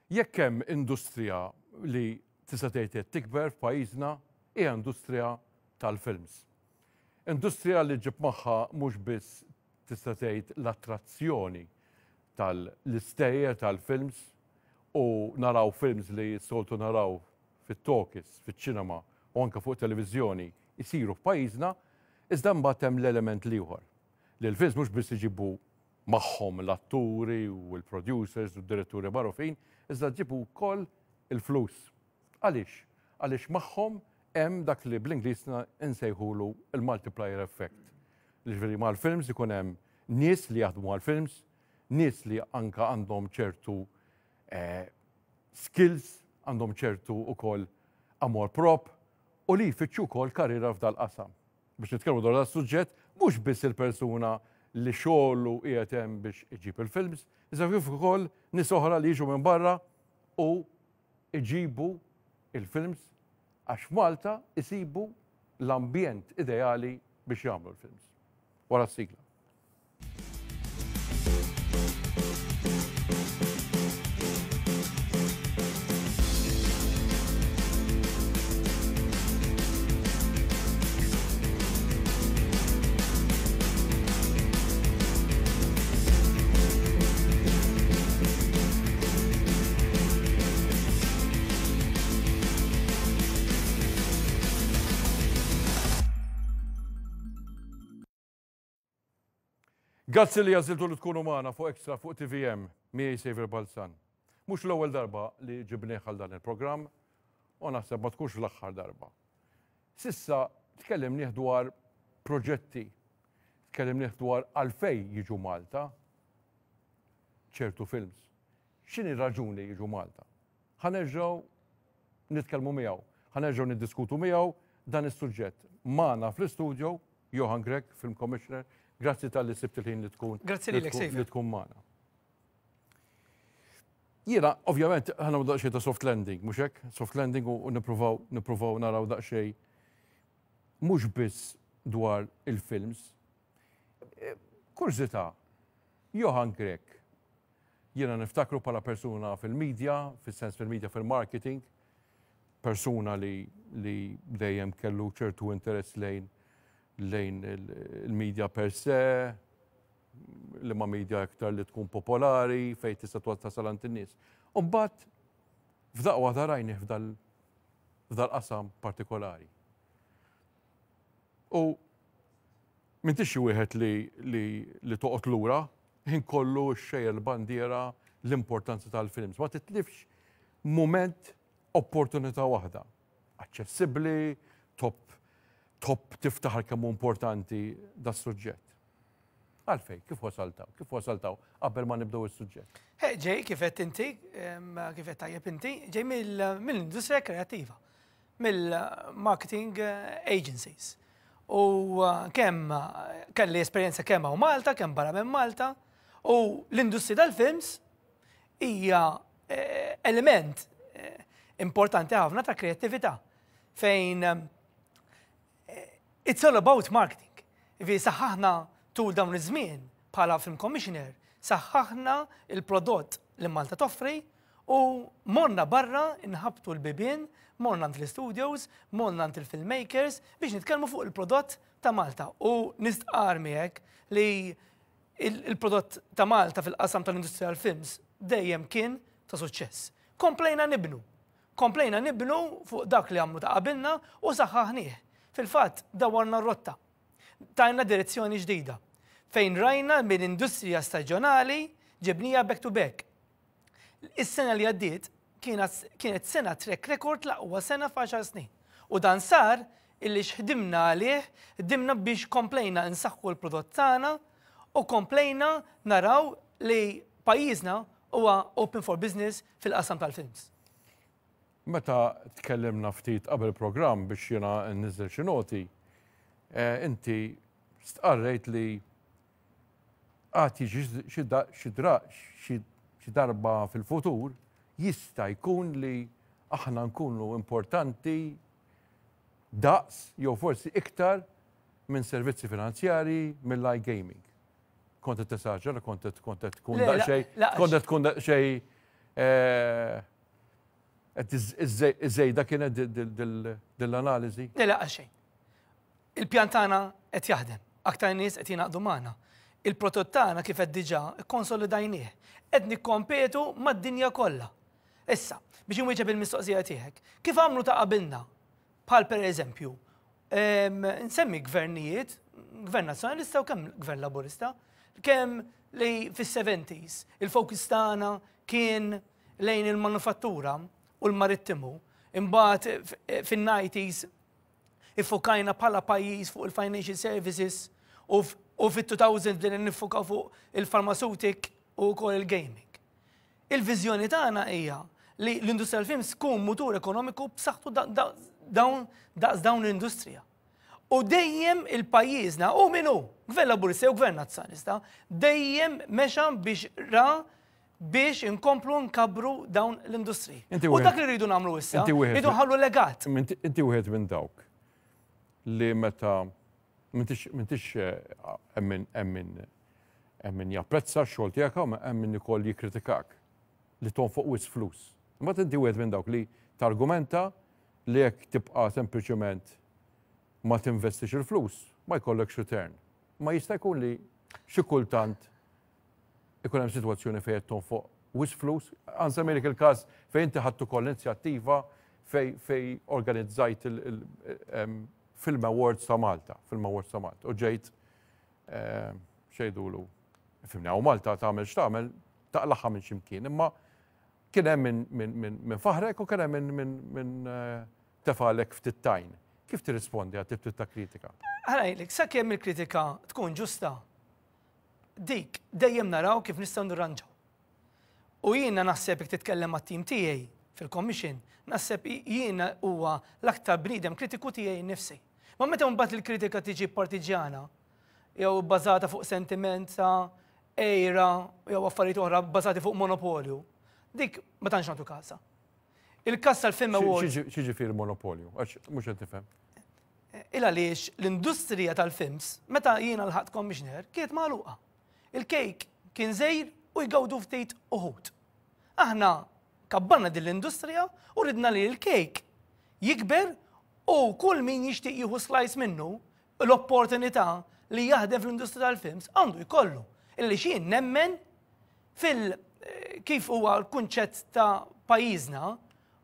Jekk hemm industrija li tista' tgħid tikber f'pajjiżna hija industrija tal-films. Industrija li ġib magħha mhux biss tista' tgħid l-attrazzjoni tal-istejjer tal-films u naraw films li soltu naraw fit-talkies, fiċ-ċinema u anke fuq televiżjoni jsiru f'pajjiżna, iżda mbagħad hemm l-element ieħor li l-films mhux biss iġibu magħhom l-atturi u l-producers u d-diretturi magħrufin, iżda ġibu wkoll il-flus. Għaliex? Għaliex magħhom hemm dak li bl-Ingliż insejħulu il-multiplier effect. Jiġifieri mal-films ikun hemm nies li jaħdmu għall-films, nies li anke għandhom ċertu skills, għandhom ċertu wkoll amor prop u li jfittxu wkoll karriera f'dal qasam. Biex nitkellmu dwar das-suġġett mhux biss il-persuna li xogħlu qiegħed hemm biex iġib il-films, iżda kif ukoll nies oħra li jiġu minn barra u iġibu il-films għax Malta isibu l-ambjent ideali biex jagħmlu l-films. Wara s-sigla. Grazzi li għażiltu li tkunu magħna fuq Extra fuq TVM, miegħi Xavier Balzan. Mhux l-ewwel darba li ġibnieh għal dan il-programm u naħseb ma tkunx l-aħħar darba. Sissa tkellimnieh dwar proġetti, tkellimnieh dwar għalfejn jiġu Malta ċertu films. X'inhi raġuni jiġu Malta? Ħanerġgħu nitkellmu miegħu, ħanerġgħu niddiskutu miegħu dan is-suġġett. Magħna fl-istudju Johann Grech, Film Commissioner. Grazzi tal-li sibt il-ħin li tkun. Grazzi li li tkun magħna. Jiena, ovvjament, ħana daqsxejn ta' soft landing, mhux hekk? Soft landing u nippruvaw naraw daqsxejn mhux biss dwar il-films. Kurżità, Johann Grech, jiena niftakru bħala persuna fil-medja, fis-sens fil-medja fil-marketing, persuna li dejjem kellu ċertu interess lejn il-medja per se, li ma medja iktar li tkun popolari, fejn tista' tasal għand in-nies. U mbagħad f'daqqa tarajni f'dal qasam partikolari. U m'intix xi wieħed li toqgħod lura, ħin kollu xejjer l-bandiera l-importanza tal-films. Ma titlifx mument opportunità waħda. Aċċessibbli, top tiftaħar kemm importanti da suġġett. Għalfej, kif wasaltaw qabel ma nibdew is-suġġett? Ġej kif qed inti, kif qed tajjeb inti, ġej mill-industrija kreattiva, mill-marketing agencies. U kemm kelli esperjenza kemm hawn Malta, kemm barra minn Malta, u l-industrija tal-films hija element importanti ħafna ta' kreattività fejn it's all about marketing. Ivi saħħaħna tul dawn iż-żmien bħala Film Commissioner, saħħaħna il-prodott li Malta toffri u morna barra inħabtu l-bibien, morna ant l-studios, morna ant il-filmmakers biex nitkellmu fuq il-prodott ta' Malta. U nistqar miegħek li il-prodott ta' Malta fil-qasam tal-industrija tal-films dejjem kien ta' suċċess. Komplejna nibnu fuq dak li għamlu ta' qabilna u saħħaħnieh. Fil-fatt, dawarna r-rotta. Tajna direzzjoni ġdida. Fejn rajna minn industrija staġjonali ġibnija back to back. Is-sena li għaddiet kienet sena track record laqwa sena f'10 snin. U dan sar illi x'ħdimna għalih, ħdimna biex komplejna nsaħħu l-prodott tagħna u komplejna naraw li pajjiżna huwa open for business fil-qasam tal-films. Meta tkellimna ftit qabel il-programm biex jiena nniżel xi noti, inti stqarrejt li xi darba fil-futur jista' jkun li aħna nkunu importanti daqs jew forsi iktar minn servizzi finanzjarji mill-iGaming. Kont qed tesaġġera, kont qed tkun daqsxejn Iż-żejda kienet dil-analiżi? Le laqqa xejn. Il-pjan tagħna qed jaħdem, aktar nies qed jingħaqdu magħna. Il-prodott tagħna kif qed diġà konsolidajnieh. Qed nikkompetu mad-dinja kollha. Issa, biex inwieġeb il-mistoqsija tiegħek, kif għamlu ta' qabilna? Bħal pereżempju, nsemmi gvernijiet, gvern nazzjonalista u kemm gvern laburista, kemm li fis-70s il-fokus tagħna kien lejn il-manufattura u l-marittimu, imbagħad fin-90s iffokajna bħala pajjiż fuq il-financial services u fit-2000 bdejna nifokaw fuq il-pharmaceutic u wkoll il-gaming. Il-viżjoni tagħna hija li l-industrija tal-films tkun mutur ekonomiku b'saħħtu dawn l-industrija. U dejjem il-pajjiżna u minnu, gvern laburista u gvern nazzjonalista, dejjem mexa biex inkomplu nkabru dawn l-industriji. U dak li rridu nagħmlu issa, rridu nħallu legat. Inti wieħed minn dawk li meta m'intix hemm japprezza x-xogħol tiegħek u hemm min ukoll jikkritikak li tonfoq wisq flus. Ma inti wieħed minn dawk li targumenta li jekk tibqa' sempliċement ma tinvestix il-flus, ma jkollokx return. Ma jista' jkun li xi kultant ikun hemm sitwazzjoni fejn qed tonfoq wisq flus. Ansemmilik il-każ fejn inti ħadtu ukoll inizjattiva fejn organizzajt il-Film Awards ta' Malta, u ġejt xejdulu fimna u Malta tagħmel x'tagħmel taqlaħħa minn x'imkien, imma kien hemm minn faħrek u kien hemm minn tefalek ftit tajn. Kif tirrispondi għat tip ta' kritika? Ħarajlek, sakemm il-kritika tkun ġusta, dik dejjem naraw kif nistgħu nirranġaw. U jiena naħseb jekk titkellem mat-tim tiegħi fil-commission, naħseb jiena huwa l-aktar bniedem kritiku tiegħi nnifsi. Ma meta mbagħad il-kritika tiġi partiġjana, jew bbażata fuq sentiment ta' ejra, jew affarijiet oħra bbażati fuq monopolju, dik ma tantx nagħtu każha. Il-każ tal-Film Awards. X'jiġi fih il-monopolju? Mhux qed tifhem. Għaliex l-industrija tal-films, meta jiena l-ħadd commissioner, kienet magħluqa. Il-kejk kien żgħir u jgawdu ftit uħud. Aħna kabbarna din l-industrija u ridna li l-kejk jikber u kull min jixtieq jieħu slice minnu l-opportunità li jaħdem fl-industrija tal-films għandu jkollu. Illi xien nemmen kif huwa l-kunċett ta' pajjiżna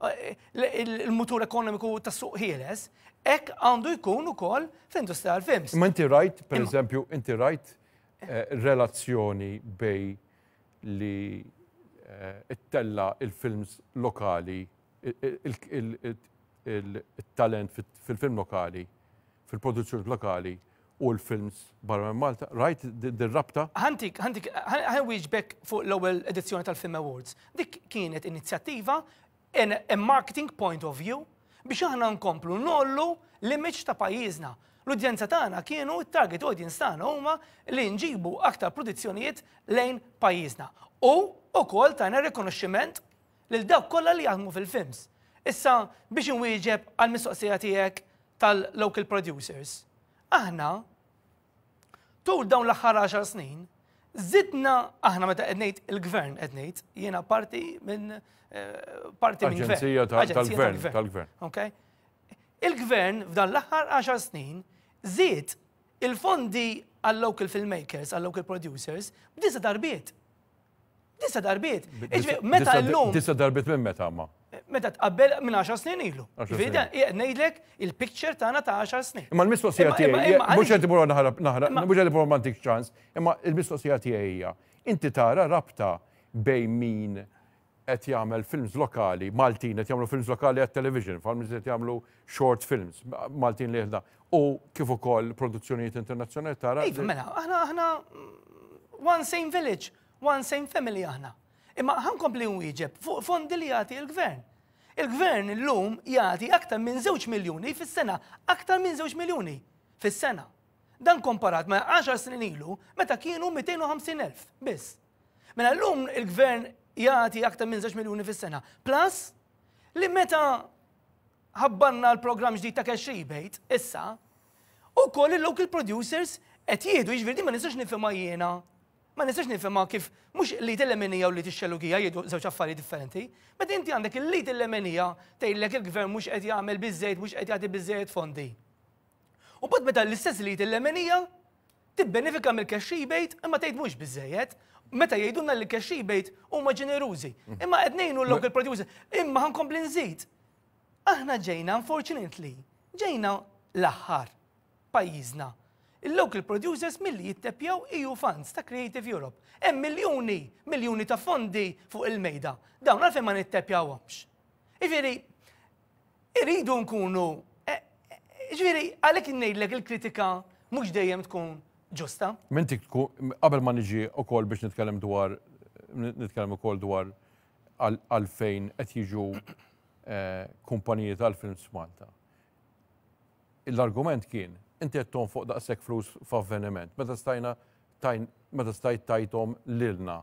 il-mutur ekonomiku tas suq ħieles, hekk għandu jkun ukoll fl-industrija tal-films. Ma inti rajt, pereżempju, inti rajt relazzjoni bej li ittella il-films lokali, il-talent fil-film lokali, fil-produzzjoni lokali u l-films barra minn Malta, rajt dir-rabta? Ħantik, ħanwieġbek fuq l-ewwel edizzjoni tal-Film Awards. Dik kienet inizjattiva in a marketing point of view biex aħna nkomplu nollu l-image ta' pajjiżna. L-udjenza tagħna kienu it-target audience tagħna huma li nġibu aktar produzzjonijiet lejn pajjiżna. U wkoll tagħna rikonoxximent lil dawk kollha li jaħdmu fil-films. Issa biex inwieġeb għall-mistoqsija tiegħek tal-local producers. Aħna tul dawn l-aħħar 10 snin żidna aħna meta qed ngħid il-gvern qed ngħid jiena parti minn gvern. Aġenzija tal-gvern. Okay? Il-gvern f'dan l-aħħar 10 snin żied il-fondi għall-local filmmakers, għall-local producers, b'disa darbiet. Disa darbiet. Meta llum. Disa darbiet minn meta ma? Meta tqabbel minn 10 snin ilu. Ngħidlek il-picture tagħna ta' 10 snin. Imma l-mistoqsija tiegħi, mhux qed imur naħrab, mhux qed imur mantik ċans, imma l-mistoqsija tiegħi hija, inti tara rabta bejn min qed jagħmel films lokali, Maltin qed jagħmlu films lokali għat-television, films qed jagħmlu short films, Maltin li jieħda, u kif ukoll produzzjonijiet internazzjonali tara. Iva, mela, aħna one same village, one same family aħna. Imma ħankompli nwieġeb fuq fondi li jagħti l-gvern. Il-gvern illum jagħti aktar minn 2 miljuni fis-sena, aktar minn 2 miljuni fis-sena. Dan komparat ma' 10 snin ilu meta kienu 250,000 biss. Mela llum il-gvern jagħti aktar minn 2 miljuni fis-sena. Plus li meta ħabbanna l-programm ġdid ta' cash rebate issa, ukoll il-local producers qed jieħdu jiġifieri ma nistax nifhimha jiena ma nistax nifhimha kif mhux li telemenija u li tixxellugija jgħidu żewġ affarijiet differenti. Meta inti għandek il-li telemenija tgħidlek il-gvern mhux qed jagħmel biżżejjed, mhux qed jagħti biżżejjed fondi. U bad meta l-istess li telemenija tibbenefika mill-cash rebate imma tgħid mhux biżżejjed, meta jgħidulna li cash rebate huma ġenerużi. Imma qed ngħinu l-local producer, imma ħankompli nżid. Aħna ġejna unfortunately, ġejna l-aħħar pajjiżna. Il-local producers milli jittepjaw EU funds ta' Creative Europe. Hemm miljuni ta' fondi fuq il-mejda. Dawn għalfejn ma nittepjawhomx. Iġifieri, iridu nkunu, iġifieri għalhekk ngħidlek il-kritika mhux dejjem tkun ġusta. Minti qabel ma niġi wkoll biex nitkellem ukoll dwar għalfejn qed jiġu kumpaniji tal-films Malta. L-argument kien inti qed tonfoq daqshekk flus f'avveniment, meta stajt tajthom lilna.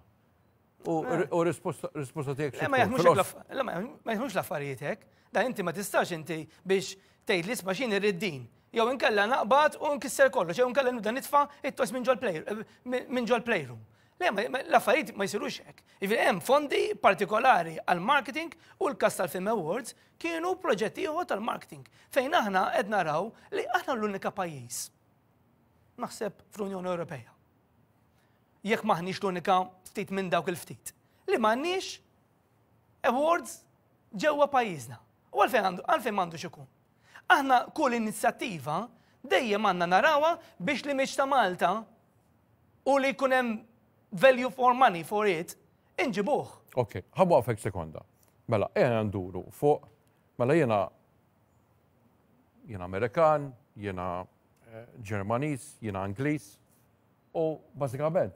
U risposta tiegħek ma jaħdmux l-affarijiet hekk. Dan inti ma tistax inti biex tgħid li isma' x'in irrid din. Jew inkella naqbad u nkisser kollox, jew inkella nibda nitfa' it-tos minn ġol playroom. Le, l-affarijiet ma jsirux hekk. Jiġifieri hemm fondi partikolari għall-marketing u l-każ tal-Film Awards kienu proġetti ieħor tal-marketing fejn aħna qed naraw li aħna l-unika pajjiż naħseb fl-Unjoni Ewropea. Jekk maħniex l-unika ftit minn dawk il-ftit li m'għandniex awards ġewwa pajjiżna. U għalfejn m'għandux ikun. Aħna kull inizjattiva dejjem għandna narawha biex l-imiġġ ta' Malta u li jkun hemm value for money for it, inġibuh. Ok, ħabwaqfek sekonda. Mela, jena nduru fuq, mela jena Amerikan, jena Ġermanis, jena Angliż, u bażikament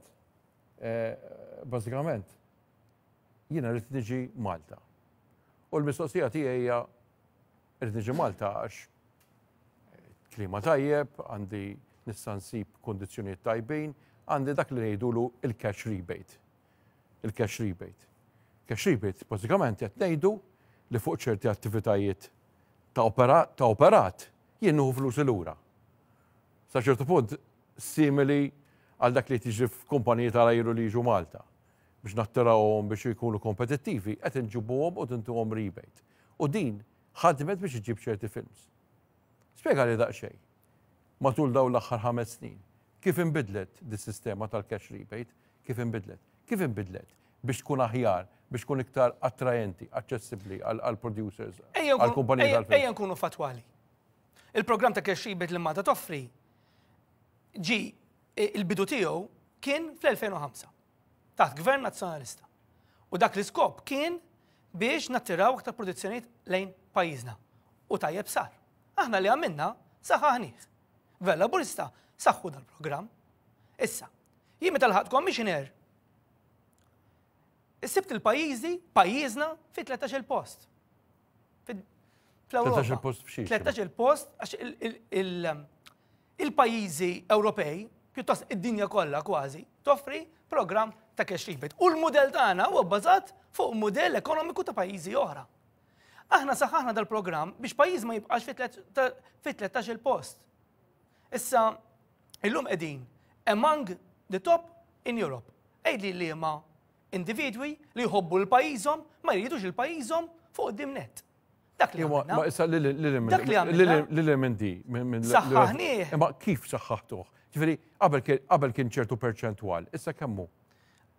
jena rrid niġi Malta. U l-mistoqsija tiegħi hija rrid niġi Malta għax klima tajjeb, għandi nista' nsib kundizzjonijiet tajbin, għandi dak li ngħidulu il-cash rebate. Il-cash rebate. Cash rebate, bażikament qed ngħidu li fuq ċerti attivitajiet ta' operat jinnuħu flus lura. Sa ċertu punt simili għal dak li tiġi f'kumpaniji tal-ajru li jiġu Malta. Biex nattirawhom biex jkunu kompetittivi, qed inġibuhom u tintuhom rebate. U din ħadmet biex iġib ċerti films. Spjega li daqsxejn. Matul dawn l-aħħar 5 snin. Kif inbidlet dis-sistema tal-cash rebate? Kif inbidlet? Kif inbidlet? Biex tkun aħjar, biex tkun iktar attrajenti, aċċessibbli għall-producers, għall-kumpaniji tal-film. Ejja nkunu fatwali. Il-programm ta' cash rebate li Malta toffri ġi il-bidu tiegħu kien fl-2005 taħt Gvern Nazzjonalista. U dak l-iskop kien biex nattiraw aktar produzzjonijiet lejn pajjiżna. U tajjeb sar. Aħna li għamilna saħaħnieh. Vella Burista saħħu dal-programm. Issa, jien meta l-ħadd commissioner, issibt pajjiżna fi 13 post. Fl-Ewropa. 13 post f'xi. 13 post għax il-pajjiżi Ewropej, pjuttost id-dinja kollha kważi, toffri programm ta' cash rebate. U l-mudell tagħna huwa bbażat fuq mudell ekonomiku ta' pajjiżi oħra. Aħna saħħaħna dal-programm biex pajjiż ma jibqax fi 13 post. Issa, illum qegħdin among the top in Europe. Ejdli li ma individwi li jħobbu l-pajjiżhom ma jridux il-pajjiżhom fuq id-dimnet. Dak li għamilna. Ma issa l-element di. Saħħaħnieh. Ma kif saħħaħtuh? Ġifieri qabel kien ċertu perċentwal, issa kemm hu?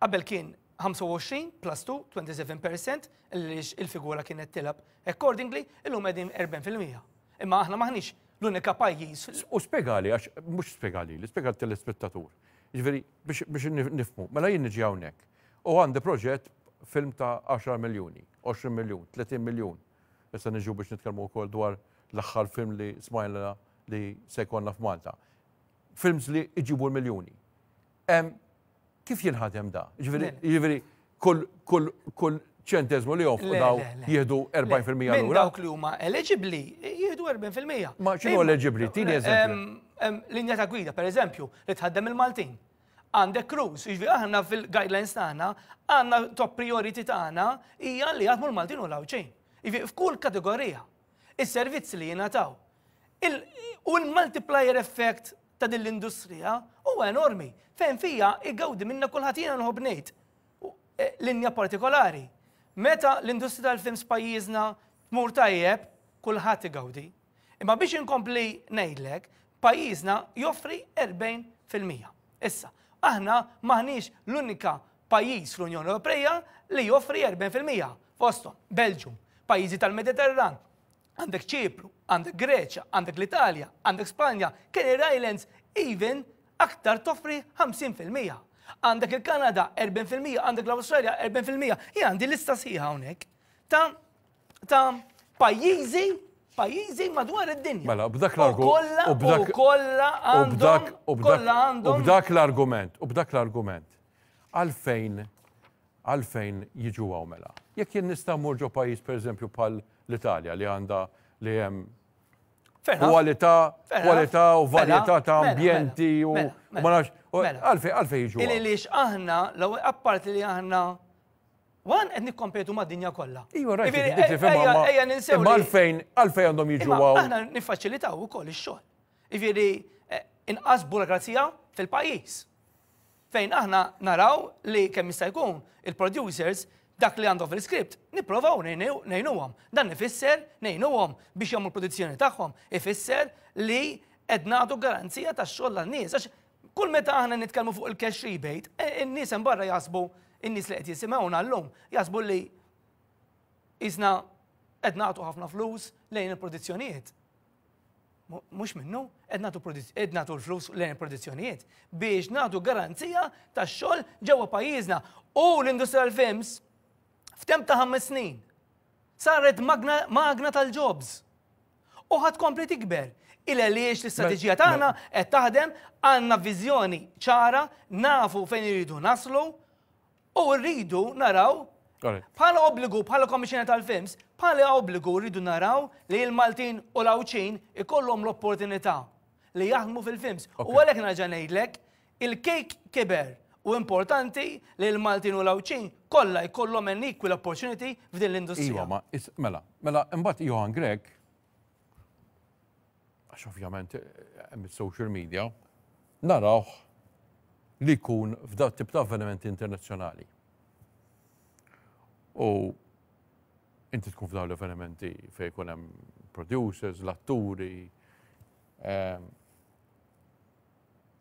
Qabel kien 25 plus 2, 27% il-figura kienet tilab accordingly, illum qegħdin 40%. Imma aħna maħniex l-unika pajjiż. U spjegali, għax mhux spjegali, spjegali telespettatur. Ġifieri biex nifhmu, mela jien niġi hawnhekk. U għandi proġett film ta' 10 miljuni, 20 miljun, 30 miljun. Issa niġu biex nitkellmu wkoll dwar l-aħħar film li smajna li se jkollna f'Malta. Films li iġibu l-miljuni. Kif jinħadem da? Ġifieri kull ċentesmu li joffru daw jieħdu 40% lura. Minn dawk li huma eligibbli jieħdu 40%. Ma x'inhu eligibbli? Tieni eżempju. Linja ta' gwida, pereżempju, li tħaddem il-Maltin. Għandek cruise, jiġifieri aħna fil-guidelines tagħna għandna top priority tagħna hija li jaħdmu l-Maltin u l-Awċejn. Jiġifieri f'kull kategorija. Is-servizzi li jingħataw. U l-multiplier effect ta' din l-industrija huwa enormi. Fejn fija igawdi minna kulħadd jiena nħobb ngħid linja partikolari. Meta l-industrija tal-films pajjiżna tmur tajjeb, kulħadd igawdi. Imma biex inkompli ngħidlek, pajjiżna joffri 40%. Issa, aħna maħniex l-unika pajjiż l-Unjoni Ewropea li joffri 40%. Fosthom, Belġium, pajjiżi tal-Mediterran, għandek Ċipru, għandek Greċja, għandek l-Italja, għandek Spanja, Canary Islands, even aktar toffri 50%. Għandek il-Kanada 40%, għandek l-Awstralja 40%. Jien għandi lista sħiħa hawnhekk ta' pajjiżi madwar id-dinja. Mela, b'dak l-argument. Kollha għandhom. B'dak l-argument. Għalfejn jiġu għaw mela. Jekk jien nista' mmur ġo pajjiż pereżempju bħal l-Italja li għandha li hemm kwalità u varjetà ta' ambjenti u ma nafx għalfejn jiġu. Iliex aħna l-ewwel apparti li aħna qed nikkompetu mad-dinja kollha. Ejja għalfejn għandhom jiġu għaw. Aħna niffaċilitaw ukoll ix-xogħol. Jiġifieri inqas burokrazija fil-pajjiż. Fejn aħna naraw li kemm jista' jkun il-producers dak li għandhom fil-skript nipprovaw ngħinuhom. Dan ifisser ngħinuhom biex jagħmlu l-produzzjoni tagħhom. Ifisser li qed nagħtu garanzija tax-xogħol għan-nies. Għax kull meta aħna nitkellmu fuq il-cash rebate, in-nies hemm barra jaħsbu in-nies li qed jisimgħuna llum jaħsbu li isna qed nagħtu ħafna flus lejn il-produzzjonijiet. Mhux minnu, qed nagħtu l-flus lejn il-produzzjonijiet biex nagħtu garanzija tax-xogħol ġewwa pajjiżna. U l-industrial films f'temp ta' 5 snin saret magna tal-jobs. U ħadd kompli tikber. Għaliex l-istrateġija tagħna qed taħdem, għandna viżjoni ċara, nafu fejn iridu naslu u rridu naraw bħala obbligu, bħala Kommissjoni tal-Films, bħala obbligu rridu naraw li l-Maltin u l-Awċin ikollhom l-opportunità li jaħdmu fil-films. U għalhekk nerġa' ngħidlek, il-kejk kiber u importanti li l-Maltin u l-Awċin kollha jkollhom an equal opportunity f'din l-industrija. Iva, mela, imbagħad Johann Grech, għax ovvjament hemm is-social media, narawh li jkun f'dak tip ta' avvenimenti internazzjonali. U inti tkun f'dawn l-avvenimenti fejn jkun hemm producers, l-atturi.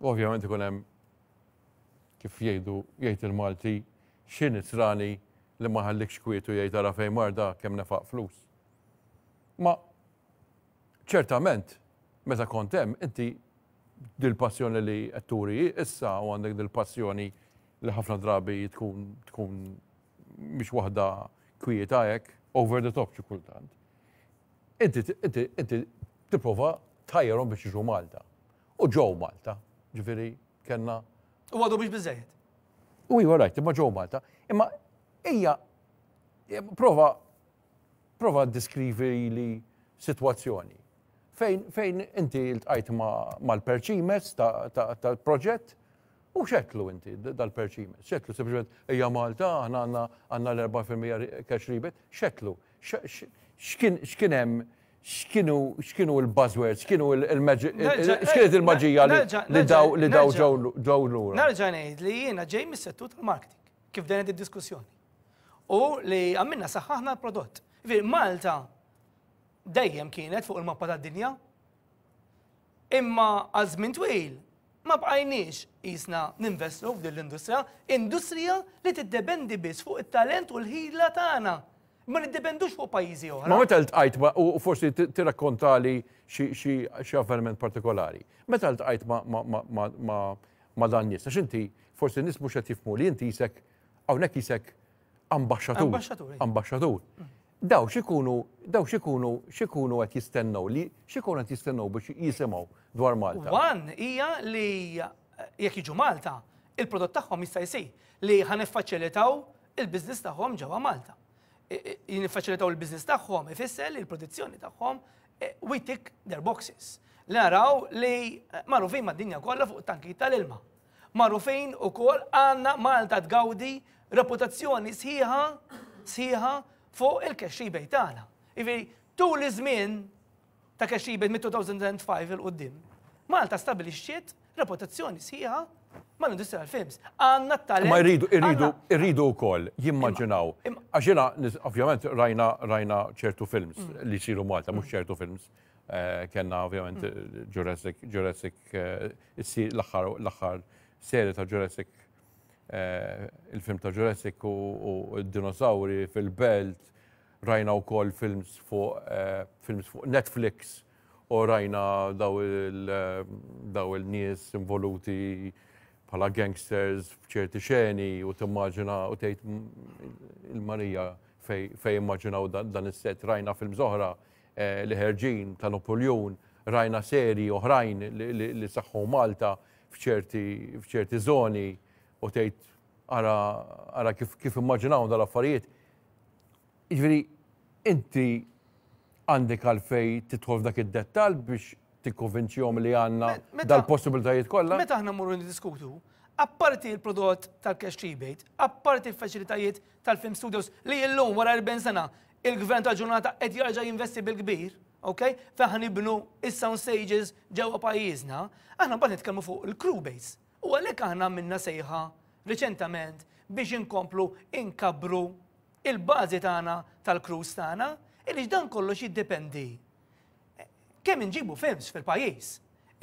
Ovvjament ikun hemm kif jgħid il-Malti x'inhi trani li ma ħallikx kwietu jgħid ara fejn marda kemm nefaq flus. Ma ċertament meta kont hemm inti dil-passjoni li qed turi issa u għandek dil-passjoni li ħafna drabi tkun mhix waħda kwieta hekk, over the top xi kultant. Inti tipprova tajjerhom biex jiġu Malta. U ġew Malta, ġifieri kellna. U għadu biex biżejjed. U iva rajt, imma ġew Malta. Imma hija prova ddiskrivi li sitwazzjoni fejn inti ltqajt mal-perċimes tal-proġett. U xeklu inti dal-perċimes, xeklu sempliċement hija Malta, għandna l-4% cash rebate, xeklu. X'kien hemm, x'kienu l-buzzwords, x'kienu x'kienet il-maġija li daw ġew lura. Nerġa' ngħid li jiena ġej mis-settur tal-marketing, kif denet id-diskussjoni. U li għamilna saħħaħna l-prodott. Malta dejjem kienet fuq il-mappa tad-dinja, imma għal żmien twil ma bqajniex jisna ninvestu f'din l-industrija li tiddependi biss fuq it-talent u l-ħila tagħna. Ma niddependux fuq pajjiżi oħra. Ma meta ltqajt u forsi tirrakkontali xi avveniment partikolari. Meta ltqajt ma' dan nies, għax inti forsi nies mhux qed jifhmu li inti isek hawnhekk isek ambaxxatur. Daw x'ikunu qed jistennew biex jisimgħu dwar Malta. One hija li jekk jiġu Malta, il-prodott tagħhom jista' jsir li ħaniffaċilitaw il-business tagħhom ġewwa Malta. Niffaċilitaw il-business tagħhom ifisser li l-produzzjoni tagħhom we tick their boxes. Naraw li magħrufin mad-dinja kollha fuq tanki tal-ilma. Magħrufin ukoll għandna Malta tgawdi reputazzjoni sħiħa fuq il-cash rebate tagħna. Tul iż-żmien ta' cash rebate mid-2005 il-qudiem, Malta stabilixxiet reputazzjoni sħiħa mal-industrija tal-films. Għandna t-talent. Ma irridu wkoll jimmaġinaw. Għax jiena ovvjament rajna ċertu films li jsiru Malta, mhux ċertu films. Kenna ovvjament Jurassic l-aħħar serje ta' Jurassic, il-film ta' Jurassic u d-dinosauri fil-belt, rajna wkoll films fuq Netflix u rajna daw il-nies involuti bħala gangsters f'ċerti xeni u timmaġina u tgħid il-Marija fej immaġinaw dan is-set, rajna films oħra li ħerġin ta' Napoleon, rajna serji oħrajn li saħħu Malta f'ċerti żoni u tgħid ara kif immaġinaw dal-affarijiet. Jiġifieri inti għandek għalfej tidħol f'dak id-dettall biex tikkonvinċihom li għandna dal-possibilitajiet kollha? Meta aħna mmorru niddiskutu, apparti l-prodott tal-cash rebate, apparti l-faċilitajiet tal-film studios li llum wara 40 sena il-gvern tal-ġurnata qed jerġa' jinvesti bil-kbir, okay? Feħan ibnu is-sound stages ġewwa pajjiżna, aħna mbagħad nitkellmu fuq il-crew base. U għalhekk aħna minna sejħa riċentament biex inkomplu inkabru il-bażi tagħna tal-crews tagħna, illi dan kollox jiddependi kemm inġibu films fil-pajjiż.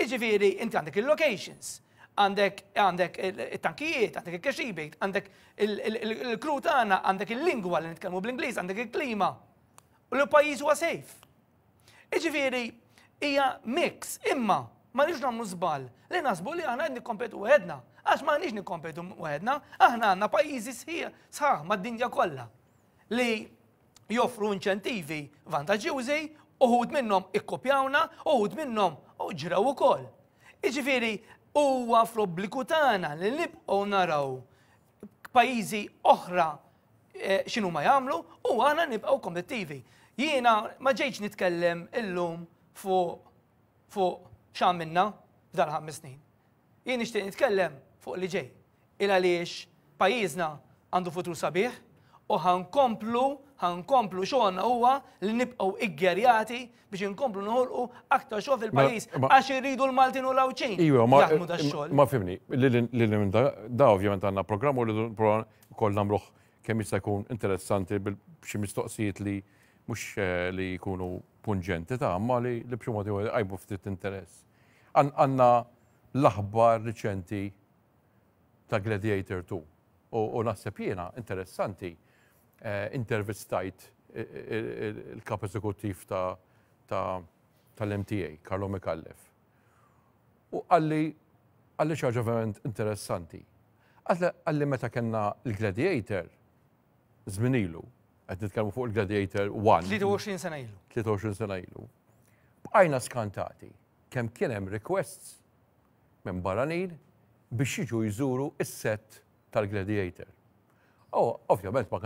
Jiġifieri inti għandek il-locations, għandek il-tankijiet, għandek il-cash rebate, għandek il-crew tagħna, għandek il-lingwa li nitkellmu bl-Ingliż, għandek il-klima. U l-pajjiż huwa safe. Jiġifieri hija mix, imma ma nix nagħmlu żball li naħsbu li aħna qed nikkompetu waħedna. Għax ma nix nikkompetu waħedna, aħna għandna pajjiżi sħaħ mad-dinja kollha li joffru inċentivi vantaġġjużi, uħud minnhom ikkopjawna, uħud minnhom ġraw ukoll. Jiġifieri huwa fl-obbligu tagħna li nibqgħu naraw pajjiżi oħra x'inhuma jagħmlu u aħna nibqgħu kompetittivi. Jiena ma ġejtx nitkellem illum fuq x'għamilna f'dal 5 snin. Jien nixtieq nitkellem fuq li ġej. Il għaliex pajjiżna għandu futur sabiħ u ħankomplu xogħolna huwa li nibqgħu iggerjati biex inkomplu noħolqu aktar xogħol fil-pajjiż għax irridu l-Maltin u l-Awċin jaħdmu dax-xogħol. Ma fimni, da ovvjament għandna programm u rridu wkoll nagħmluh kemm jista' jkun interessanti b'xi mistoqsijiet li mhux li jkunu punġenti imma li b'xi mod jgħibu ftit interess. Għandna l-aħbar riċenti ta' Gladiator 2 u naħseb jiena interessanti intervistajt il-kap eżekuttiv tal-MTA, Karlo Mikallef. U għalli xaġa verament interessanti. Għalli meta kellna il-Gladiator, żminilu, qed nitkellmu fuq il-Gladiator 1. 23 sena ilu. 23 sena ilu. Bqajna skantati kemm kien hemm requests minn barranin biex jiġu jżuru is-set tal-Gladiator. Ovvjament ma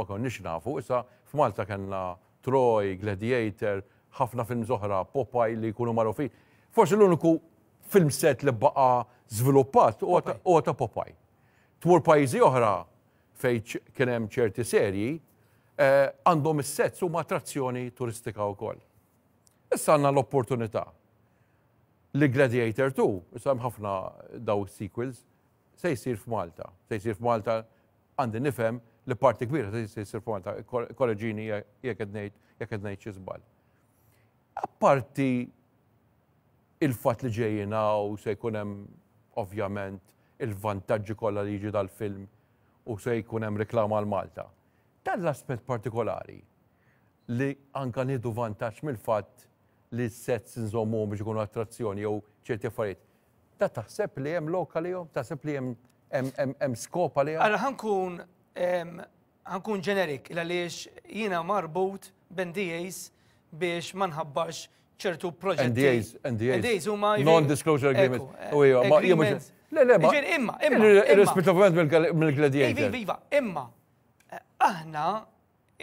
konniex nafu, issa f'Malta kellna Troy, Gladiator, ħafna films oħra, Popeye li jkunu magħrufin. Forsi l-uniku film set li baqa' żviluppat huwa ta' Popeye. Tmur pajjiżi oħra fejn kien hemm ċerti serji għandhom is-sets huma attrazzjoni turistika wkoll. Issa għandna l-opportunità li Gladiator 2, issa hemm ħafna daw sequels, se jsir f'Malta. Se jsir f'Malta għandi nifhem li parti kbira se jsir f'Malta, korreġini jekk qed ngħid xi żball. Apparti il-fatt li ġejjina u se jkun hemm ovvjament il-vantaġġi kollha li jiġu dal-film u se jkun hemm reklama għal Malta. Dan l-aspett partikolari li anke nieħdu vantaġġ mill-fatt li s-sets inżommuhom biex ikunu attrazzjoni jew ċerti affarijiet. Ta' taħseb li hemm lokalihom, taħseb li hemm skop għalihom? Ara ħankun ġenerik għaliex jiena marbut b'NDAs biex ma nħabbarx ċertu proġetti. NDAs huma non-disclosure agreements. Imma. Irrispettivament mill-Gladiator. Iva, imma aħna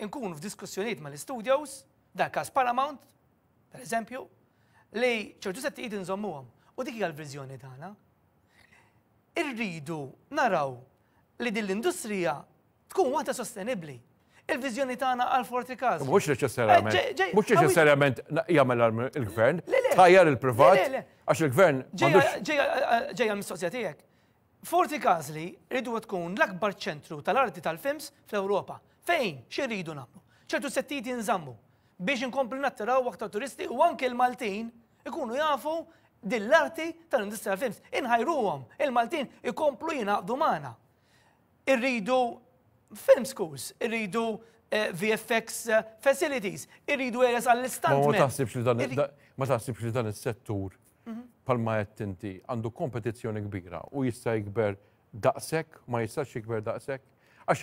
nkunu f'diskussjonijiet mal-studios, dak każ Paramount, per eżempju, li ċertu settijiet inżommuhom. U dik hija l-viżjoni tagħna. Irridu naraw li din l-industrija tkun waħda sostenibbli. Il-viżjoni tagħna għal Forti Mhux neċessarjament jagħmel il-gvern, tħajjar il-privat Għax il-gvern. Ġejja l-mistoqsija tiegħek. Forti Casli rridu tkun l-akbar ċentru tal-arti tal-films fl-Ewropa. Fejn? X'irridu nagħmlu? ċertu settijiet jinżammu biex inkomplu nattiraw aktar turisti u anke l-Maltin ikunu jafu dill-arti tal-industrija tal-films. Inħajruhom, il-Maltin ikomplu jingħaqdu magħna. Irridu film schools, irridu VFX facilities, irridu areas għall-istantment. Ma taħsibx li dan is-settur palma qed inti għandu kompetizzjoni kbira u jista' jikber daqshekk, ma jistax jikber daqshekk. Għax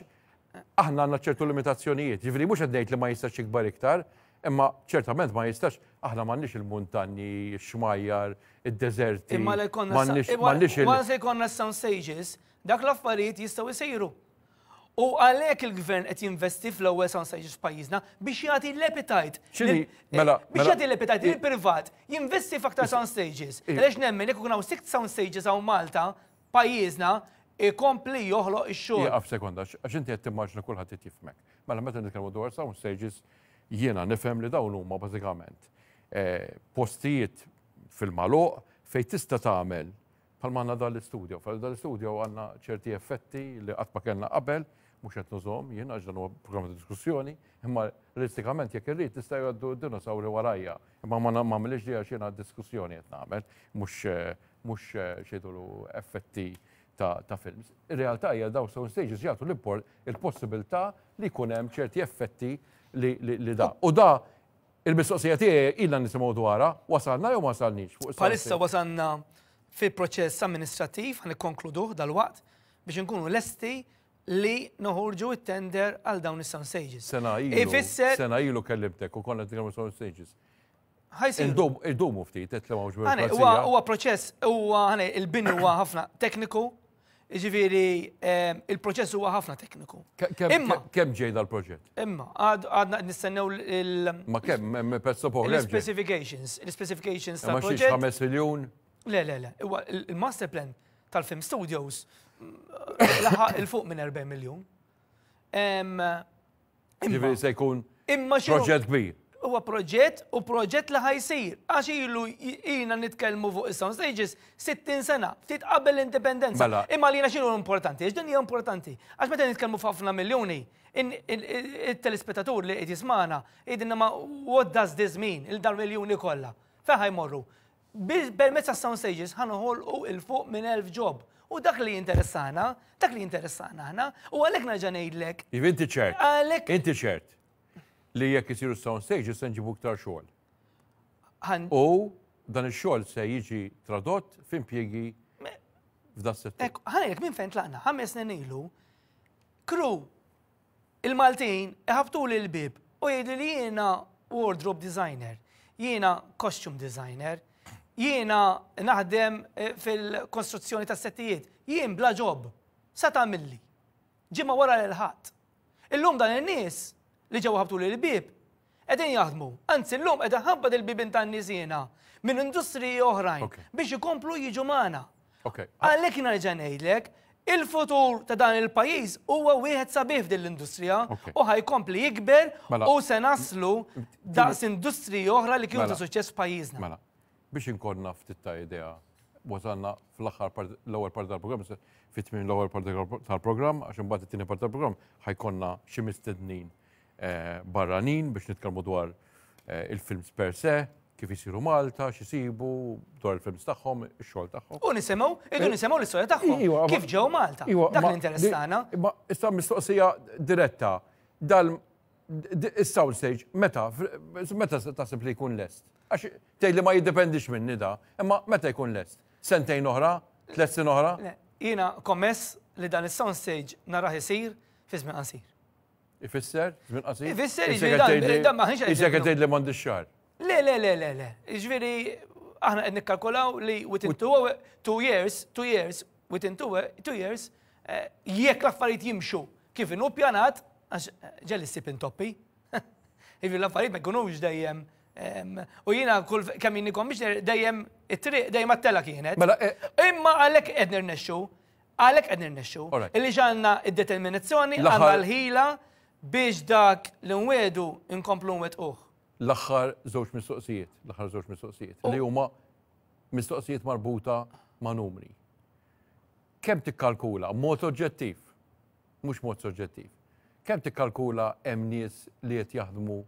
aħna għandna ċertu limitazzjonijiet, ġifieri mhux qed ngħid li ma jistax jikber iktar, imma ċertament ma jistax aħna m'għandniex il-muntanji, x-xmajjar, id-deżerti. Imma li konna se jkollna sound stages, dak l-affarijiet jistgħu jsiru. U għalhekk il-gvern qed jinvesti fl-ewwel sound stages f'pajjiżna biex jagħti l-appetite. Biex jagħti l-appetite il-privat jinvesti f'aktar sound stages. Għaliex nemmen jekk ikun hawn 6 sound stages hawn Malta, pajjiżna ikompli joħloq ix-xogħol. Jaqaf sekonda, għax inti qed timmaġna kulħadd qed jifhmek. Mela meta nitkellmu dwar sound stages, jiena nifhem li dawn huma bażikament postijiet fil-magħluq fejn tista' tagħmel bħalma għandna dal-istudio. Dal-istudio għandna ċerti effetti li qatt ma kellna qabel, mhux qed nużhom jien għax dan huwa programm ta' diskussjoni, imma realistikament jekk irrid tista' jgħaddu d-dinosawri warajja. Imma ma nagħmilx li għax jiena diskussjoni qed nagħmel, mhux xejtulu effetti ta' films. Ir-realtà hija daw sound stages jagħtu il-possibilità li jkun hemm ċerti effetti li da. U da il-mistoqsija tiegħi ilha nisimgħu dwarha, wasalna jew ma wasalniex? Bħalissa wasalna fil-proċess amministrattiv ħan ikkonkluduh dal-waqt biex inkunu lesti li noħorġu it-tender għal dawn is-sound stages. Sena ilu kellimtek u konna nitkellmu sound stages. Idumu ftit, qed mawx burokrazija. Huwa proċess, huwa il-bini huwa ħafna tekniku, jiġifieri il-proċess huwa ħafna tekniku. Kemm ġej dal-proġett? Imma għadna nistennew Ma kemm hemm pezzo poħ il-specifications Ma tal-proġett. 5 miljun? Le, huwa il-master plan tal-film studios laħaq il-fuq minn 4 miljun. Ġifieri se jkun proġett kbir. Huwa proġett li ħajsir. Għax ilu jina nitkellmu fuq is-sound stages 60 sena, ftit qabel l-indipendenza. Imma li xinu importanti, għax din hija importanti. Għax meta nitkellmu f'ħafna miljuni, il-telespettatur li qed jismana, jgħidilna ma what does this mean? Il-dar miljuni kollha. Fejn ħajmorru? Permezz tas-sound stages ħanoħolqu il-fuq minn 1000 job. U dak li interessana ħana, u għalhekk nerġa' ngħidlek. Inti ċert li jekk isiru sound stages se nġibu iktar xogħol. U dan ix-xogħol se jiġi tradott f'impjiegi f'dan settur. Ħanejlek minn fejn tlaqna 5 snin ilu, crew il-Maltin iħabtuli l-bib u jgħidu li jiena wardrobe designer, jiena costume designer, jiena naħdem fil-konstruzzjoni tas settijiet, jien bla ġob, sa tagħmilli. Ġimma wara l-ħadd. Illum dan in-nies li ġew ħabtu li l-bib, qegħdin jaħdmu. Anzi, llum qed ħabbad il-bibin tan-niesiena minn industriji oħrajn biex ikomplu jiġu magħna. Għalhekk jiena nerġa' ngħidlek, il-futur ta' dan il-pajjiż huwa wieħed sabiħ f'din l-industrija u ħajkompli jikber u se naslu daqs industriji oħra li kienu ta' suċċess f'pajjiżna. Biex inkonna ftit ta' idea, wasalna fl-aħħar l-ewwel parti tal-programm, fit-tmiem l-ewwel parti tal-programm, għax imbagħad it-tieni parti tal-programm ħajkonna xi mistednin barranin biex nitkellmu dwar il-films per se, kif isiru Malta, x'isibu, dwar il-films tagħhom, ix-xogħol tagħhom. U nisimgħu l-istorja tagħhom. Kif ġew Malta. Dak li interessana. Imma issa mistoqsija diretta is-sound stage meta taħseb li jkun lest? Għax tgħid li ma jiddependix minni da, imma meta jkun lest? Sentejn oħra? 3 snin oħra? Jiena kommess li dan is-sound stage narah isir fi żmien qasir. Ifisser? Żmien qasir? Ifisser dan ma ħinx Isek qed tgħid li m'għandix xahar. Le. Jiġifieri aħna qed nikkalkulaw li within 2 years, within 2 years, jekk l-affarijiet jimxu kif inhu ppjanat, għax ġelli ssib intoppi. L-affarijiet ma jkunux dejjem. U jiena kemm inni commissioner dejjem it-triq dejjem għat-tela kienet. Imma għalhekk qed nirnexxu. Illi ġanna id-determinazzjoni għandna l-ħila biex dak li nwedu inkomplu nwettquh. L-aħħar żewġ mistoqsijiet li huma mistoqsijiet marbuta ma' numri. Kemm tikkalkula, mod oġġettiv, mhux mod soġġettiv, kemm tikkalkula hemm nies li qed jaħdmu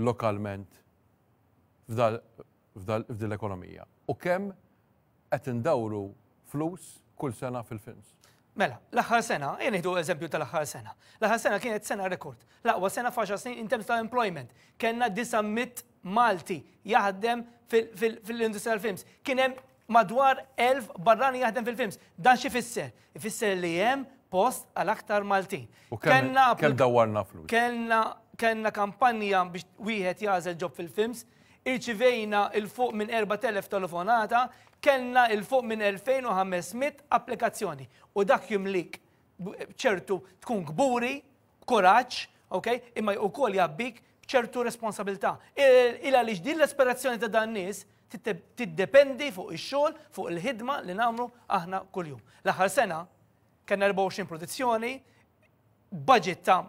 lokalment f'din l-ekonomija u kemm qed indawru flus kull sena fil-films. Mela, l-aħħar sena, jien nieħdu eżempju tal-aħħar sena. L-aħħar sena kienet sena rekord. L-aqwa sena f'10 snin in terms tal-employment. Kenna 900 Malti jaħdem fil-industrija tal-films. Kien hemm madwar 1000 barrani jaħdem fil-films. Dan xi fisser? Ifisser li hemm post għal aktar Maltin. U kemm dawwarna flus? Kellna kampanja biex wieħed jażel ġob fil-films, irċivejna il-fuq minn 4000 telefonata, kellna il-fuq minn 2500 applikazzjoni. U dak jimlik ċertu tkun gburi, kuraġġ, imma wkoll jabbik ċertu responsabilità. Għaliex din l-esperazzjoni ta' dan nies tiddependi fuq ix-xogħol, fuq il-ħidma li nagħmlu aħna kuljum. L-aħħar sena kellna 24 produzzjoni, budget ta'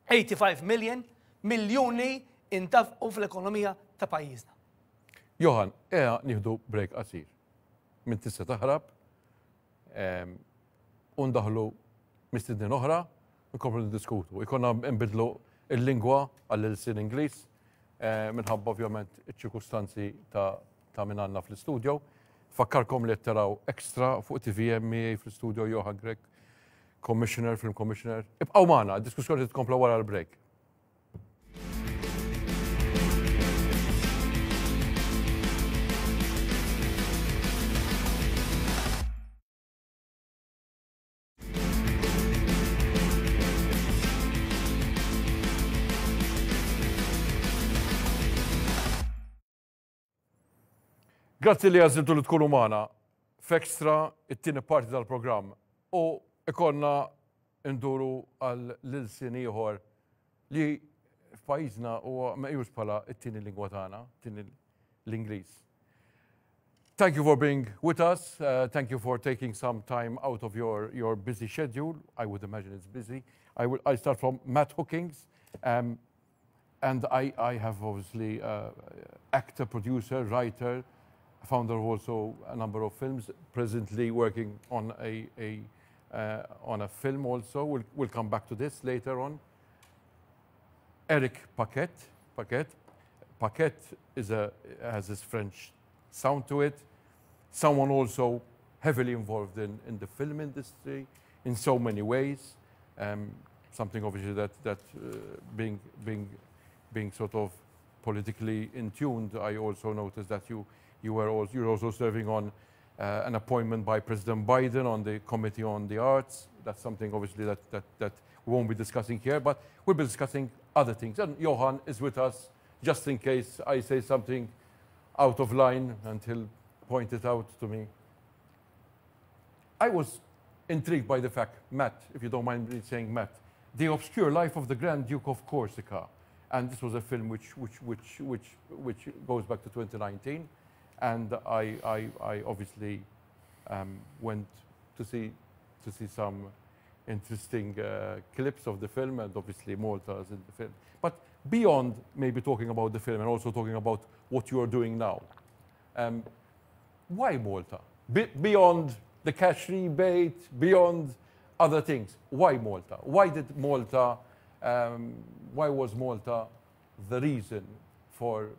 85 miljuni intafqu fl-ekonomija ta' pajjiżna. Johann, nieħdu break qasir. Min tista' taħrab, u ndaħlu mistednin oħra, nkomplu niddiskutu. Ikonna nbidlu il-lingwa għall-ilsin Ingliż, minħabba ovvjament iċ-ċirkustanzi ta' min għandna fl-istudio. Fakkarkom li taraw Extra fuq TVM fl-istudio Johann Grech, Commissioner, Film Commissioner. Ibqgħu magħna, d-diskussjoni tkompla wara l-break. Grazzi li għażiltu li tkunu magħna f'Extra it-tieni parti tal-programm u ikonna nduru għal l-ilsien ieħor li f'pajjiżna huwa meqjus bħala t-tieni lingwa tagħna, l-Ingliż. Thank you for being with us. Thank you for taking some time out of your busy schedule. I would imagine it's busy. I start from Matt Hookings. And I have obviously actor, producer, writer, founder of also a number of films, presently working on a film also. We'll come back to this later on. Eric Paquette has this French sound to it. Someone also heavily involved in the film industry in so many ways. Something obviously that being sort of politically in tuned, I also noticed that you're also serving on an appointment by President Biden on the Committee on the Arts. That's something obviously that we won't be discussing here, but we'll be discussing other things. And Johann is with us just in case I say something out of line, and he'll point it out to me. I was intrigued by the fact, Matt, if you don't mind me saying Matt, The Obscure Life of the Grand Duke of Corsica. And this was a film which goes back to 2019. And I obviously went to see some interesting clips of the film, and obviously Malta is in the film. But beyond maybe talking about the film and also talking about what you are doing now, why Malta? Beyond the cash rebate, beyond other things, why Malta? Why did Malta? Why was Malta the reason for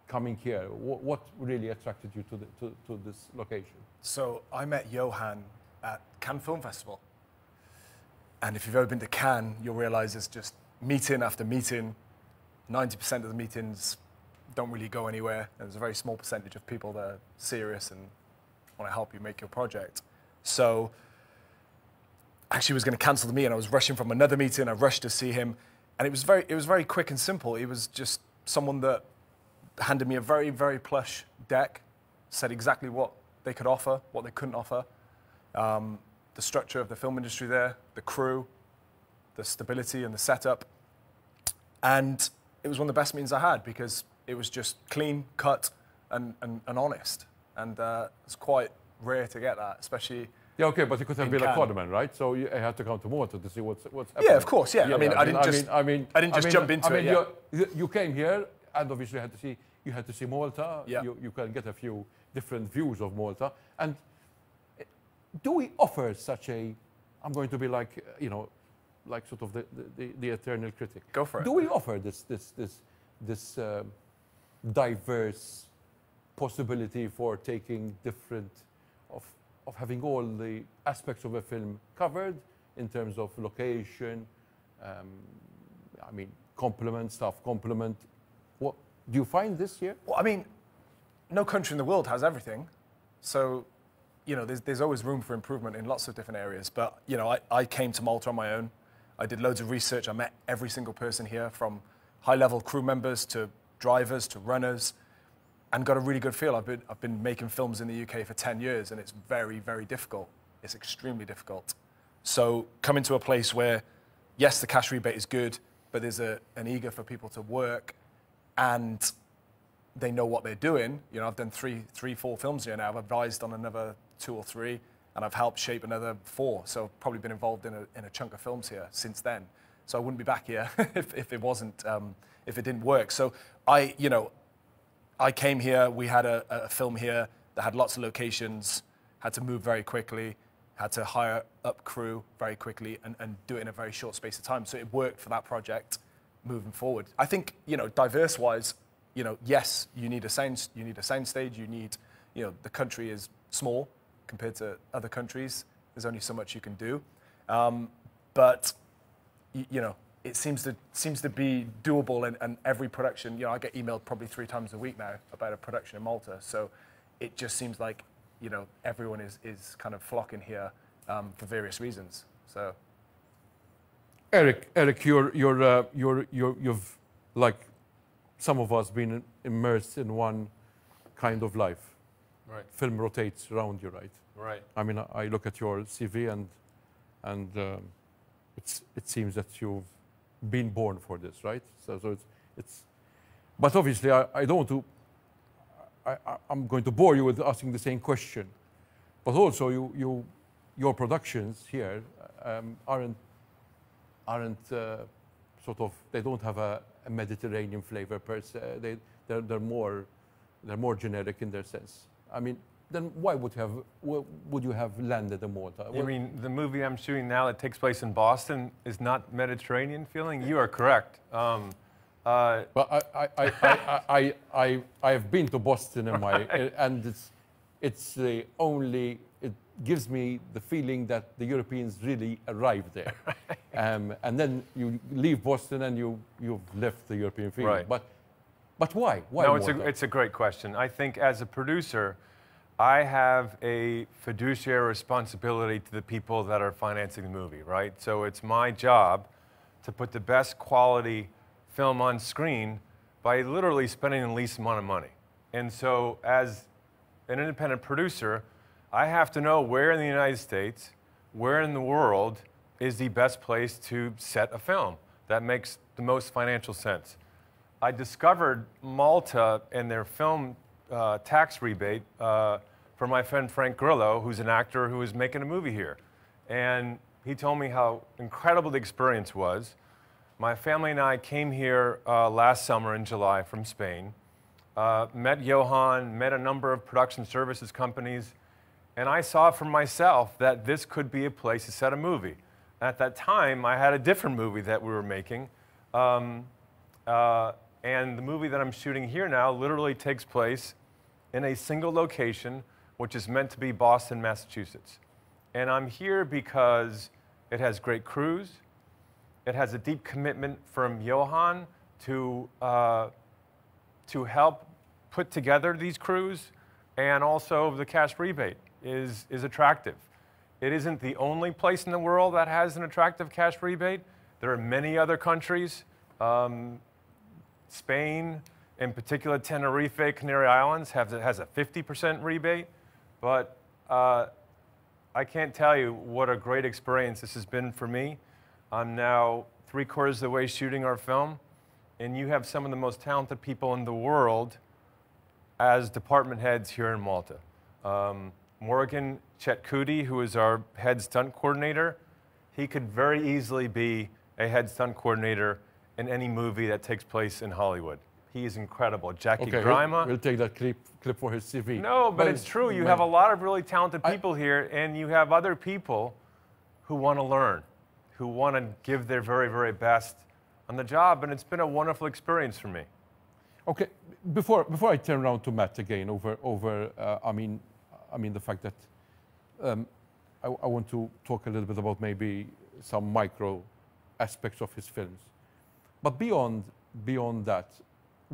coming here? What really attracted you to this location? So I met Johann at Cannes Film Festival. And if you've ever been to Cannes, you'll realize it's just meeting after meeting. 90% of the meetings don't really go anywhere. And there's a very small percentage of people that are serious and want to help you make your project. So actually was going to cancel the meeting. I was rushing from another meeting. I rushed to see him. And it was very quick and simple. It was just someone that handed me a very, very plush deck, said exactly what they could offer, what they couldn't offer, the structure of the film industry there, the crew, the stability and the setup. And it was one of the best meetings I had because it was just clean, cut, and honest. And it's quite rare to get that, especially. Yeah, okay, but you could have been a cornerman, right? So you had to come to Malta to see what's happening. Yeah, of course, yeah. I didn't just jump into it. You came here and obviously had to see you had to see Malta. Yeah. You can get a few different views of Malta. And do we offer such a, I'm going to be like, you know, like sort of the eternal critic. Go for it. Do we offer this diverse possibility for taking different, of having all the aspects of a film covered in terms of location, I mean, complement, staff complement. What do you find this here? Well, I mean, no country in the world has everything. So, you know, there's always room for improvement in lots of different areas. But, you know, I came to Malta on my own. I did loads of research. I met every single person here, from high-level crew members to drivers to runners, and got a really good feel. I've been making films in the UK for 10 years, and it's very, very difficult. It's extremely difficult. So coming to a place where, yes, the cash rebate is good, but there's an eager for people to work, and they know what they're doing. You know, I've done three, 4 films here now. I've advised on another 2 or 3, and I've helped shape another 4. So I've probably been involved in a chunk of films here since then. So I wouldn't be back here if it wasn't, if it didn't work. So I came here, we had a film here that had lots of locations, had to move very quickly, had to hire up crew very quickly and do it in a very short space of time. So it worked for that project moving forward. I think, you know, diverse-wise, you know, yes, you need a sound stage, you need, you know, the country is small compared to other countries. There's only so much you can do. But, you know, it seems to be doable, and every production, you know, I get emailed probably 3 times a week now about a production in Malta. So it just seems like, you know, everyone is kind of flocking here for various reasons. So, Eric, you've, like some of us, been immersed in one kind of life. Right. Film rotates around you, right? Right. I mean, I look at your CV and it seems that you've been born for this, right? So it's but obviously I don't want to. I'm going to bore you with asking the same question, but also your productions here aren't sort of, they don't have a Mediterranean flavor per se. They're more generic in their sense. I mean, then why would you have landed in Malta? You mean the movie I'm shooting now that takes place in Boston is not Mediterranean feeling? You are correct. Well, I've been to Boston in my and it's the only, it gives me the feeling that the Europeans really arrived there. And then you leave Boston and you've left the European feeling. Right. But why? Why No, Malta? it's a great question. I think as a producer, I have a fiduciary responsibility to the people that are financing the movie, right? So it's my job to put the best quality film on screen by literally spending the least amount of money. And so as an independent producer, I have to know where in the United States, where in the world is the best place to set a film that makes the most financial sense. I discovered Malta and their film tax rebate from my friend Frank Grillo, who's an actor who is making a movie here. And he told me how incredible the experience was. My family and I came here last summer in July from Spain, met Johann, met a number of production services companies, and I saw for myself that this could be a place to set a movie. At that time, I had a different movie that we were making, and the movie that I'm shooting here now literally takes place in a single location, which is meant to be Boston, Massachusetts. And I'm here because it has great crews. It has a deep commitment from Johann to help put together these crews, and also the cash rebate is attractive. It isn't the only place in the world that has an attractive cash rebate. There are many other countries. Spain, in particular Tenerife, Canary Islands, has a 50% rebate. But I can't tell you what a great experience this has been for me. I'm now 3/4 of the way shooting our film, and you have some of the most talented people in the world as department heads here in Malta. Morgan Chetcuti, who is our head stunt coordinator, he could very easily be a head stunt coordinator in any movie that takes place in Hollywood. he is incredible. Jackie Okay, Grima. we'll take that clip for his CV. No, but it's true. You have a lot of really talented people here, and you have other people who want to learn, who want to give their very, very best on the job, and it's been a wonderful experience for me. Okay, before I turn around to Matt again I mean the fact that I want to talk a little bit about maybe some micro aspects of his films, but beyond that,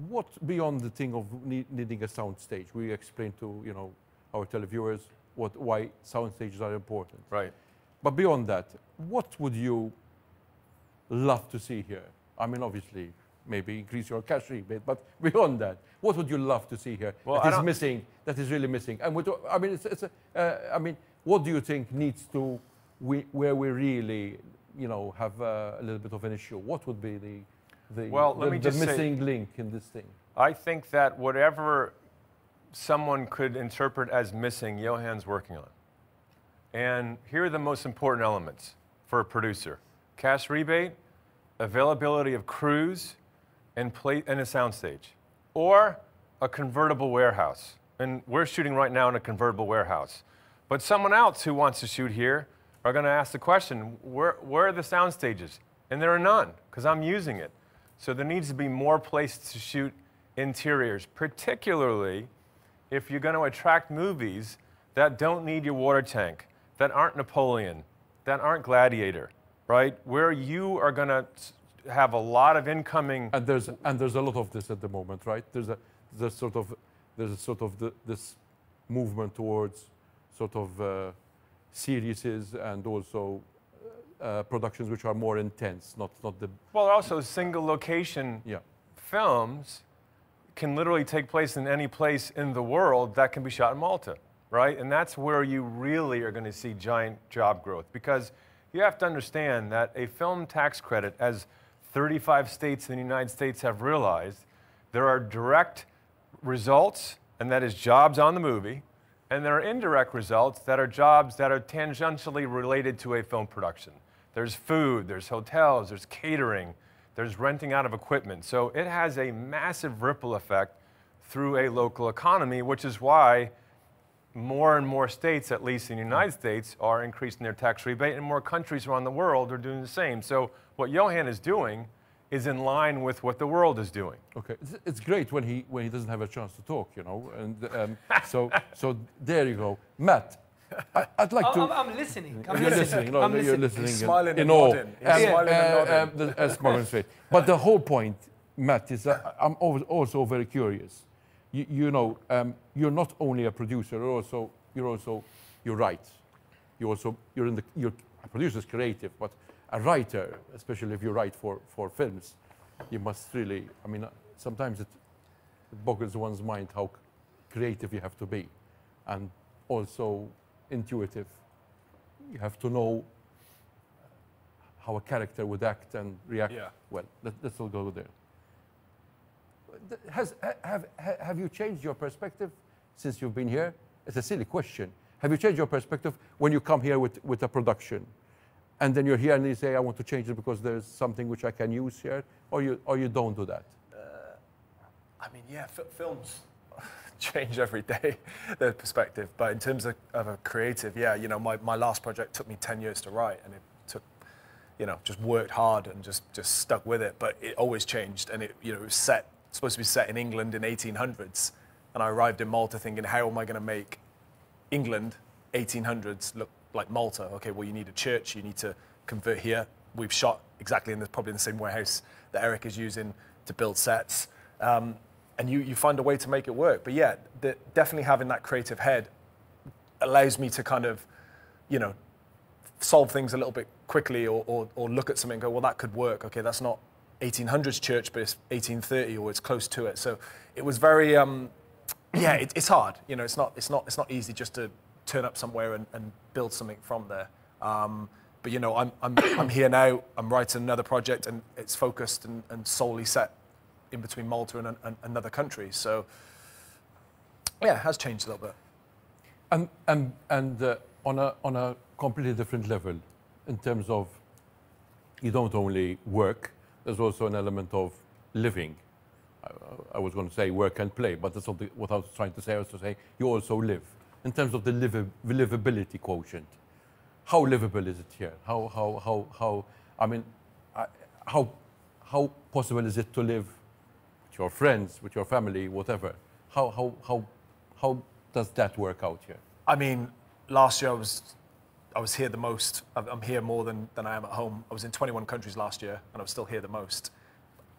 what beyond the thing of needing a sound stage? We explained to our televiewers why sound stages are important. Right. But beyond that, what would you love to see here? I mean, obviously, maybe increase your cash rebate, but beyond that, what would you love to see here that is missing, that is really missing? And I mean, I mean, what do you think needs to, where we really, have a little bit of an issue? What would be the missing link in this thing? I think that whatever someone could interpret as missing, Johann's working on. And here are the most important elements for a producer: cash rebate, availability of crews, and a soundstage, or a convertible warehouse. And we're shooting right now in a convertible warehouse. But someone else who wants to shoot here are going to ask the question, where are the sound stages? And there are none, because I'm using it. So there needs to be more places to shoot interiors, particularly if you're going to attract movies that don't need your water tank, that aren't Napoleon, that aren't Gladiator, right? Where you are going to have a lot of incoming. And there's a lot of this at the moment, right? There's this movement towards sort of series and also productions which are more intense, not the. Well, also single location films can literally take place in any place in the world that can be shot in Malta, right? And that's where you really are going to see giant job growth, because you have to understand that a film tax credit, as 35 states in the United States have realized, there are direct results, and that is jobs on the movie, and there are indirect results that are jobs that are tangentially related to a film production. There's food, there's hotels, there's catering, there's renting out of equipment. So it has a massive ripple effect through a local economy, which is why more and more states, at least in the United States, are increasing their tax rebate, and more countries around the world are doing the same. So what Johann is doing is in line with what the world is doing. Okay, it's great when he doesn't have a chance to talk, and so there you go, Matt. I'd like to. I'm listening. You're listening. No, you're listening. He's smiling in and awe. nodding. He's smiling and nodding. As Morgan's face. But the whole point, Matt, is that I'm also very curious. You're not only a producer. You write. A producer's creative, but a writer, especially if you write for films, you must really. I mean, sometimes it boggles one's mind how creative you have to be, and also intuitive. You have to know how a character would act and react. Yeah. Well, let's all go there. Have you changed your perspective since you've been here? It's a silly question. Have you changed your perspective when you come here with a production, and then you're here and you say, I want to change it because there's something which I can use here, or you don't do that? I mean, yeah, films change every day, their perspective. But in terms of a creative, my last project took me 10 years to write, and it took, just worked hard and just stuck with it. But it always changed, and it was supposed to be set in England in 1800s, and I arrived in Malta thinking, how am I going to make England 1800s look like Malta? Okay, well, you need a church, you need to convert here. We've shot exactly probably in the same warehouse that Eric is using to build sets. And you find a way to make it work. But yeah, definitely having that creative head allows me to kind of, solve things a little bit quickly, or look at something and go, well, that could work. Okay, that's not 1800s church, but it's 1830, or it's close to it. So it was very, it's hard. It's not easy just to turn up somewhere and build something from there. But I'm here now. I'm writing another project, and it's focused and solely set in between Malta and another country. So yeah, it has changed a little bit. And on a completely different level, in terms of you don't only work, there's also an element of living. I was going to say work and play, but that's not what I was trying to say. I was to say you also live. In terms of the livability quotient, how livable is it here? How possible is it to live with your friends, with your family, whatever? How does that work out here? I mean, last year I was here the most. I'm here more than I am at home. I was in 21 countries last year, and I was still here the most.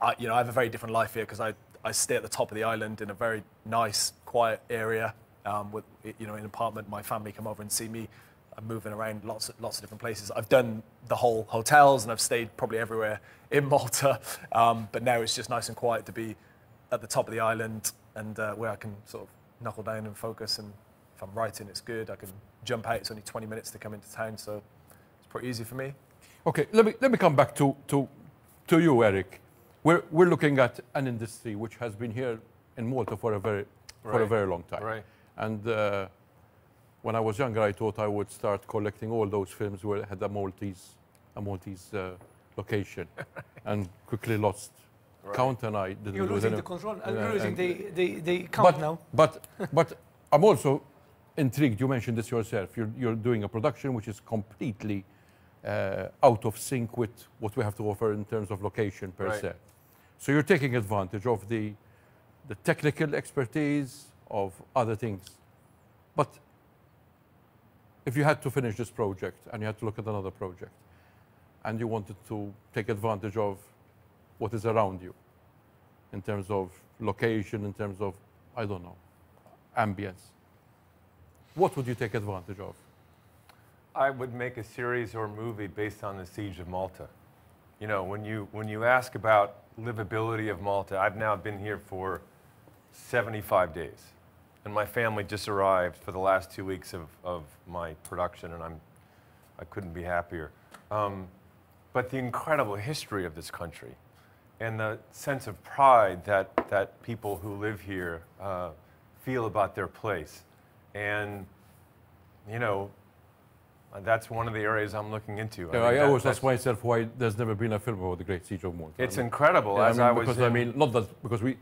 I have a very different life here because I stay at the top of the island in a very nice, quiet area with in an apartment. My family come over and see me. I'm moving around lots of different places. I've done the whole hotels, and I've stayed probably everywhere in Malta. But now it's just nice and quiet to be at the top of the island and where I can sort of knuckle down and focus. And if I'm writing, it's good. I can jump out. It's only 20 minutes to come into town, so it's pretty easy for me. Okay, let me come back to you, Eric. We're looking at an industry which has been here in Malta for a very long time. Right. And when I was younger, I thought I would start collecting all those films where it had a Maltese location, and quickly lost count, and I didn't. You're do losing it the control. You're losing and the count now. But I'm also intrigued. You mentioned this yourself. You're doing a production which is completely out of sync with what we have to offer in terms of location per se. So you're taking advantage of the technical expertise of other things. But if you had to finish this project and you had to look at another project and you wanted to take advantage of what is around you in terms of location, in terms of, I don't know, ambience, what would you take advantage of? I would make a series or movie based on the Siege of Malta. You know, when you ask about livability of Malta, I've now been here for 75 days. And my family just arrived for the last 2 weeks of my production, and I couldn't be happier. But the incredible history of this country and the sense of pride that people who live here feel about their place. And, you know, that's one of the areas I'm looking into. I always ask myself why there's never been a film about the Great Siege of Malta. It's incredible. Yeah, not that because we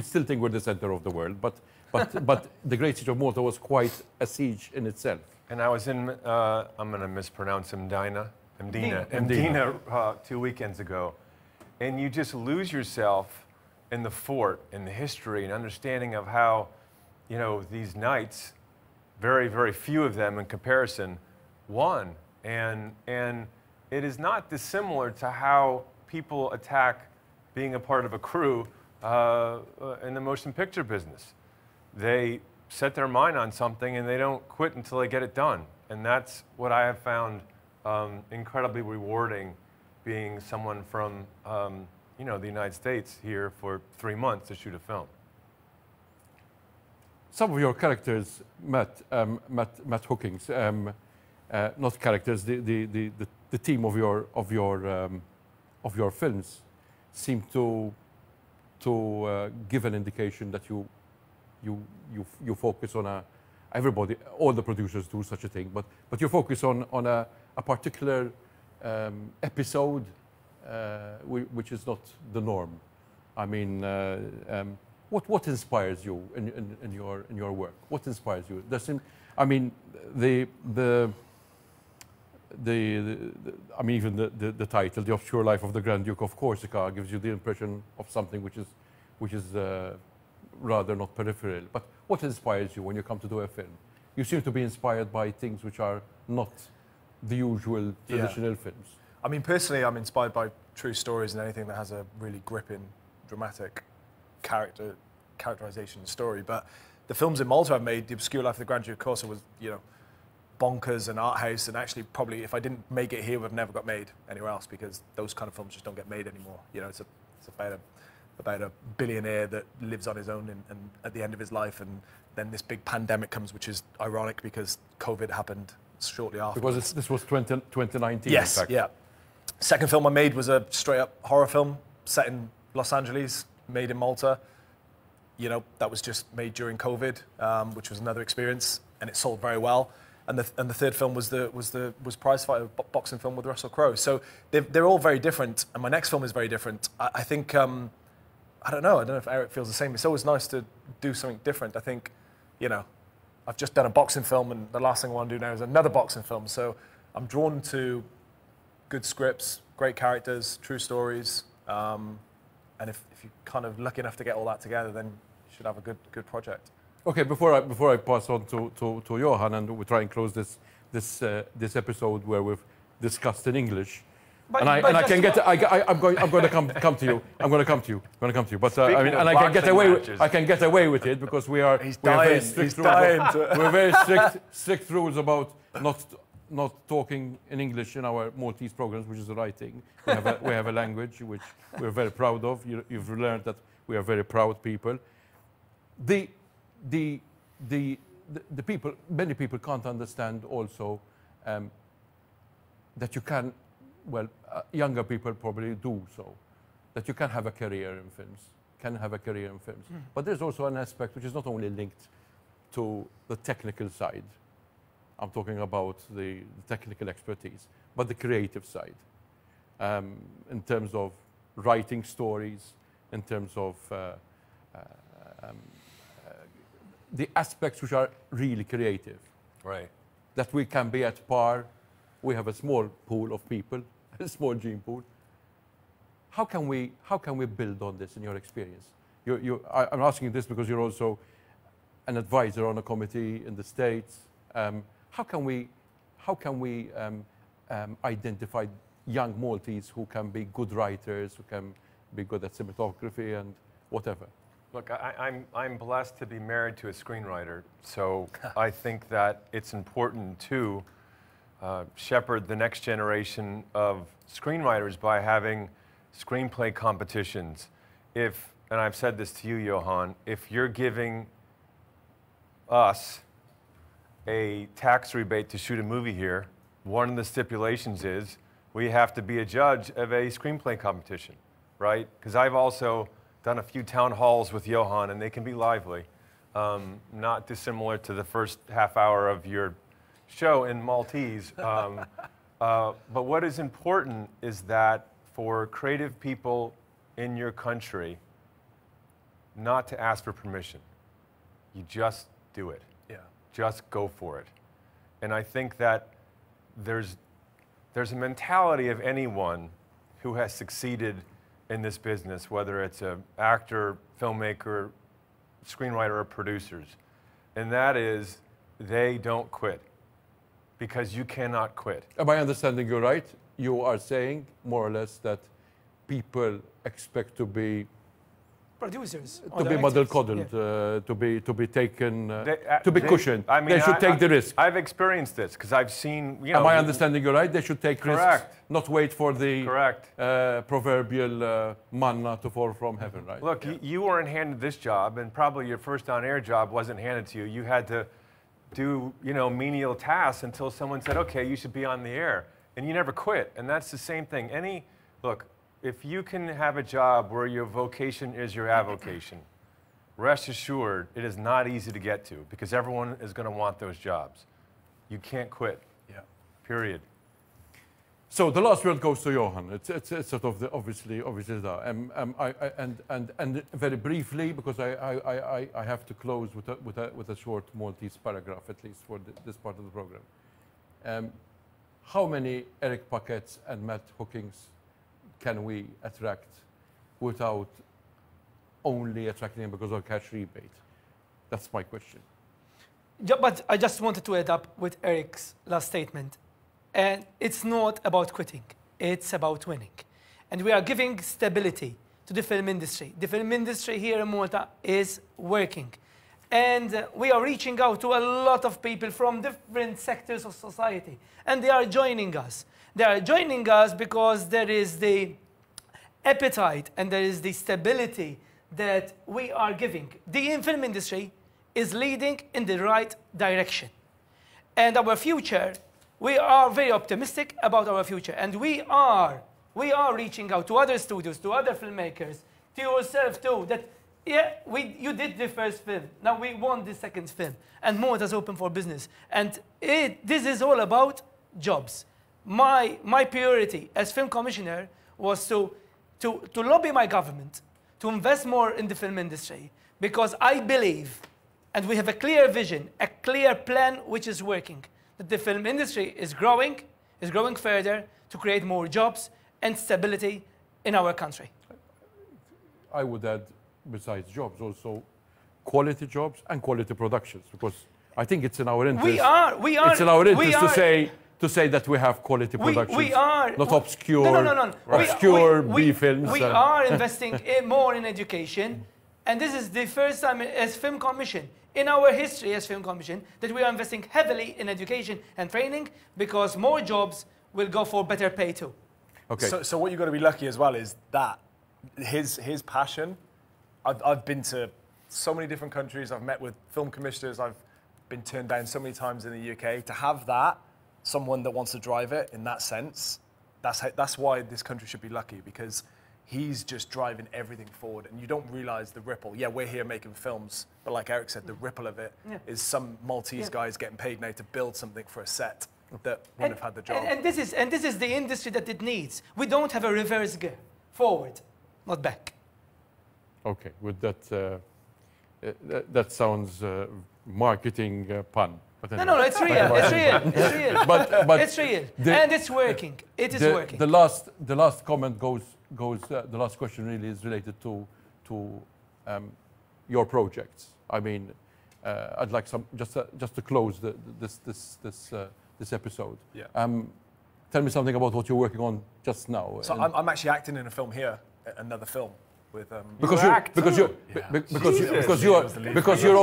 still think we're the center of the world, but the Great Siege of Malta was quite a siege in itself. And I was in, I'm going to mispronounce Mdina 2 weekends ago. And you just lose yourself in the fort, in the history, and understanding of how, you know, these knights, very, very few of them in comparison, won. And it is not dissimilar to how people attack being a part of a crew in the motion picture business. They set their mind on something and they don't quit until they get it done. And that's what I have found incredibly rewarding, being someone from you know, the United States here for 3 months to shoot a film. Some of your characters, Matt Hookings, not characters, the team of your films seem to give an indication that you focus on everybody, all the producers do such a thing, but you focus on a particular episode which is not the norm. I mean, what inspires you in your work? What inspires you? I mean, I mean, even the title, The Obscure Life of the Grand Duke of Corsica, gives you the impression of something which is rather not peripheral. But what inspires you when you come to do a film? You seem to be inspired by things which are not the usual traditional films. I mean, personally, I'm inspired by true stories and anything that has a really gripping, dramatic characterization story. But the films in Malta I've made, The Obscure Life of the Grand Duke of Corsica, was, you know, bonkers and art house, and actually probably if I didn't make it here, would have never got made anywhere else, because those kind of films just don't get made anymore. You know, it's about a billionaire that lives on his own and at the end of his life, and then this big pandemic comes, which is ironic because COVID happened shortly after. Because this was 2019. Yes, in fact. yeah. Second film I made was a straight-up horror film set in Los Angeles, made in Malta. You know, that was just made during COVID, which was another experience, and it sold very well. And the third film was prize fighter, boxing film with Russell Crowe. So they're all very different, and my next film is very different. I think I don't know if Eric feels the same. It's always nice to do something different. I think, you know, I've just done a boxing film, and the last thing I want to do now is another boxing film. So I'm drawn to good scripts, great characters, true stories. And if you're kind of lucky enough to get all that together, then you should have a good project. Okay, before I pass on to Johann, and we try and close this episode where we've discussed in English. I'm going to come to you. I'm going to come to you. But I mean, and I can get away with it because we are. He's we have very dying. strict He's rules dying. We're very strict rules about not talking in English in our Maltese programs, which is the right thing. We have a language which we're very proud of. You've learned that we are very proud people. The people, many people can't understand also that you can. Well, younger people probably do so, that you can have a career in films, But there's also an aspect which is not only linked to the technical side. I'm talking about the technical expertise, but the creative side, in terms of writing stories, in terms of the aspects which are really creative. Right. That we can be at par. We have a small pool of people, a small gene pool. How can we build on this in your experience? I'm asking this because you're also an advisor on a committee in the States. How can we identify young Maltese who can be good writers, who can be good at cinematography and whatever? Look, I'm blessed to be married to a screenwriter, so I think that it's important to shepherd the next generation of screenwriters by having screenplay competitions. And I've said this to you, Johann, if you're giving us a tax rebate to shoot a movie here, one of the stipulations is we have to be a judge of a screenplay competition, right? Because I've also done a few town halls with Johann, and they can be lively, not dissimilar to the first half hour of your show in Maltese. But what is important is that for creative people in your country, not to ask for permission. You just do it. Yeah. Just go for it. And I think that there's a mentality of anyone who has succeeded in this business, whether it's an actor, filmmaker, screenwriter, or producers, and that is they don't quit. Because you cannot quit. Am I understanding you right? You are saying, more or less, that people expect to be producers, to be model-coddled, to be taken, to be cushioned. I mean, they should take the risk. I've experienced this because I've seen. You know, am I understanding you right? They should take risks, not wait for the proverbial manna to fall from heaven, right? Look, you weren't handed this job, and probably your first on-air job wasn't handed to you. You had to do, you know, menial tasks until someone said, okay, you should be on the air. And you never quit. And that's the same thing. Look, if you can have a job where your vocation is your avocation, rest assured it is not easy to get to because everyone is going to want those jobs. You can't quit. Yeah. Period. So the last word goes to Johann. It's sort of obviously that. And very briefly, because I have to close with a short Maltese paragraph, at least for this part of the program. How many Eric Paquettes and Matt Hookings can we attract without only attracting them because of cash rebate? That's my question. Yeah, but I just wanted to add up with Eric's last statement. And it's not about quitting, it's about winning. And we are giving stability to the film industry. The film industry here in Malta is working. And we are reaching out to a lot of people from different sectors of society. And they are joining us. They are joining us because there is the appetite and there is the stability that we are giving. The film industry is leading in the right direction. And our future, we are very optimistic about our future, and we are reaching out to other studios, to other filmmakers, to yourself too, that you did the first film, now we want the second film, and Malta is open for business. And this is all about jobs. My priority as film commissioner was to lobby my government, to invest more in the film industry because I believe, and we have a clear vision, a clear plan which is working, that the film industry is growing further to create more jobs and stability in our country. I would add, besides jobs, also quality jobs and quality productions, because I think it's in our interest. We are. It's in our interest to say that we have quality productions. We are. Not obscure. No. Obscure B films. We are investing more in education, and this is the first time as Film Commission, in our history as Film Commission, that we are investing heavily in education and training because more jobs will go for better pay too. Okay. So what you've got to be lucky as well is that his passion. I've been to so many different countries. I've met with film commissioners. I've been turned down so many times in the UK. To have that, someone that wants to drive it in that sense, that's why this country should be lucky, because he's just driving everything forward, and you don't realise the ripple. Yeah, we're here making films, but like Eric said, the ripple of it is some Maltese guys getting paid now to build something for a set that wouldn't have had the job. And this is the industry that it needs. We don't have a reverse gear, forward, not back. Okay, with that, that sounds marketing pun. But anyway. No, it's real. It's real. It's real. But it's real, and it's working. It is working. The last comment goes. The last question really is related to your projects. I mean, I'd like some just to close this episode. Yeah. Tell me something about what you're working on just now. So I'm actually acting in a film here, another film with because you're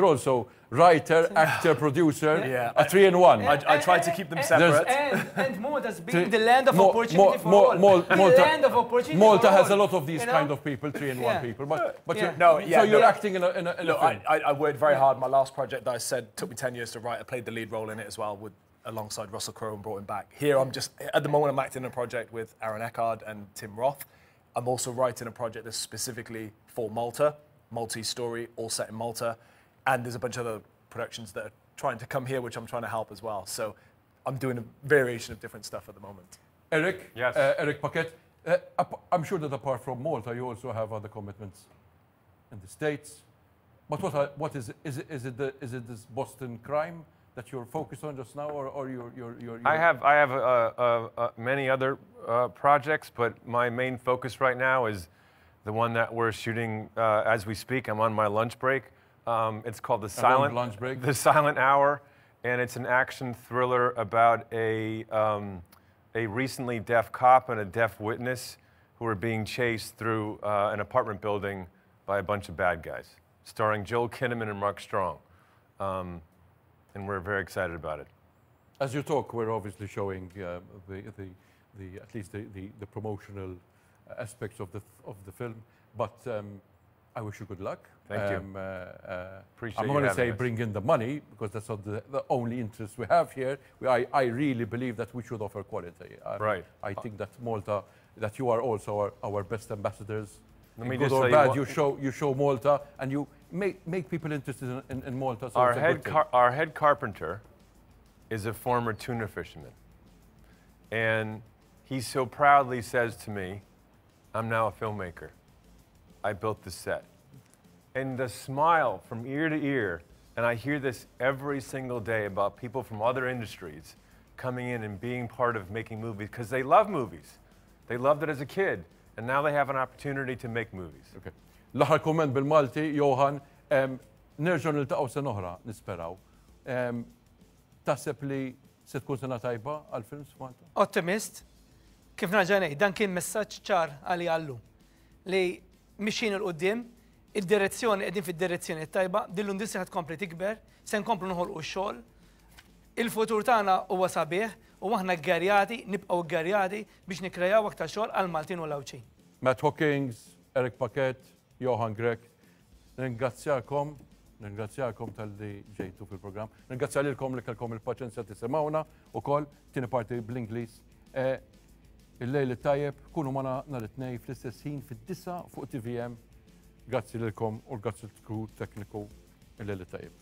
also writer, actor, producer, a 3-in-1. I tried to keep them separate. And Malta's being the land of opportunity for all. Land of opportunity Malta for has all. a lot of these kind of people, 3-in-1 people. Yeah. So you're acting in a film. I worked very hard. My last project that I said took me 10 years to write. I played the lead role in it as well alongside Russell Crowe and brought him back. Here at the moment I'm acting in a project with Aaron Eckhard and Tim Roth. I'm also writing a project that's specifically for Malta, Maltese story, all set in Malta. And there's a bunch of other productions that are trying to come here, which I'm trying to help as well. So I'm doing a variation of different stuff at the moment. Eric? Yes. Eric Paquette, I'm sure that apart from Malta, you also have other commitments in the States. But what is it this Boston crime that you're focused on just now, or you're I have many other projects, but my main focus right now is the one that we're shooting as we speak. I'm on my lunch break. It's called The Silent Hour, and it's an action thriller about a recently deaf cop and a deaf witness who are being chased through an apartment building by a bunch of bad guys, starring Joel Kinnaman and Mark Strong. And we're very excited about it. As you talk, we're obviously showing at least the promotional aspects of the film. But I wish you good luck. Thank you. Appreciate I'm you going to having say us. bring in the money, because that's not the only interest we have here. I really believe that we should offer quality. Right. I think that Malta, that you are also our best ambassadors. Let me Good just or tell bad, you you show Malta, and you make people interested in Malta. So Our head carpenter is a former tuna fisherman. And he so proudly says to me, I'm now a filmmaker. I built the set. And the smile from ear to ear, and I hear this every single day about people from other industries coming in and being part of making movies, because they love movies. They loved it as a kid, and now they have an opportunity to make movies. Okay. L-aħħar kumment bil-Malti, Johann, nerġgħu niltaqgħu sena oħra nisperaw. Taħseb li se tkun sena tajba għall-films f'Malta? Optimist. Kif narġa' ngħid, dan kien messaġġ ċar għali għallu li mixin il-qudiem, id-direzzjoni qegħdin fid-direzzjoni tajba, din l-industrija ħad tkompli tikber, se nkomplu noħolqu x-xogħol. Il-futur tagħna huwa sabiħ u aħna ggarjati, nibqgħu ggarjati biex nikkrejaw aktar xogħol għall-Maltin u l-Awċin. Matt Hawkins, Eric Paquette, Johann Grech, ringrazzjakom tal-li ġejtu fil-programm. Ringrazzja lilkom li kellkom il-paċenzja tisimgħuna wkoll tieni parti bl-Ingliż. Il-lejl tajjeb, kunu ma nhar it-tnejn fl-istess ħin fid-9 fuq TVM. Grazzi lilkom u grazzi l-crew tekniku il-lejl tajjeb.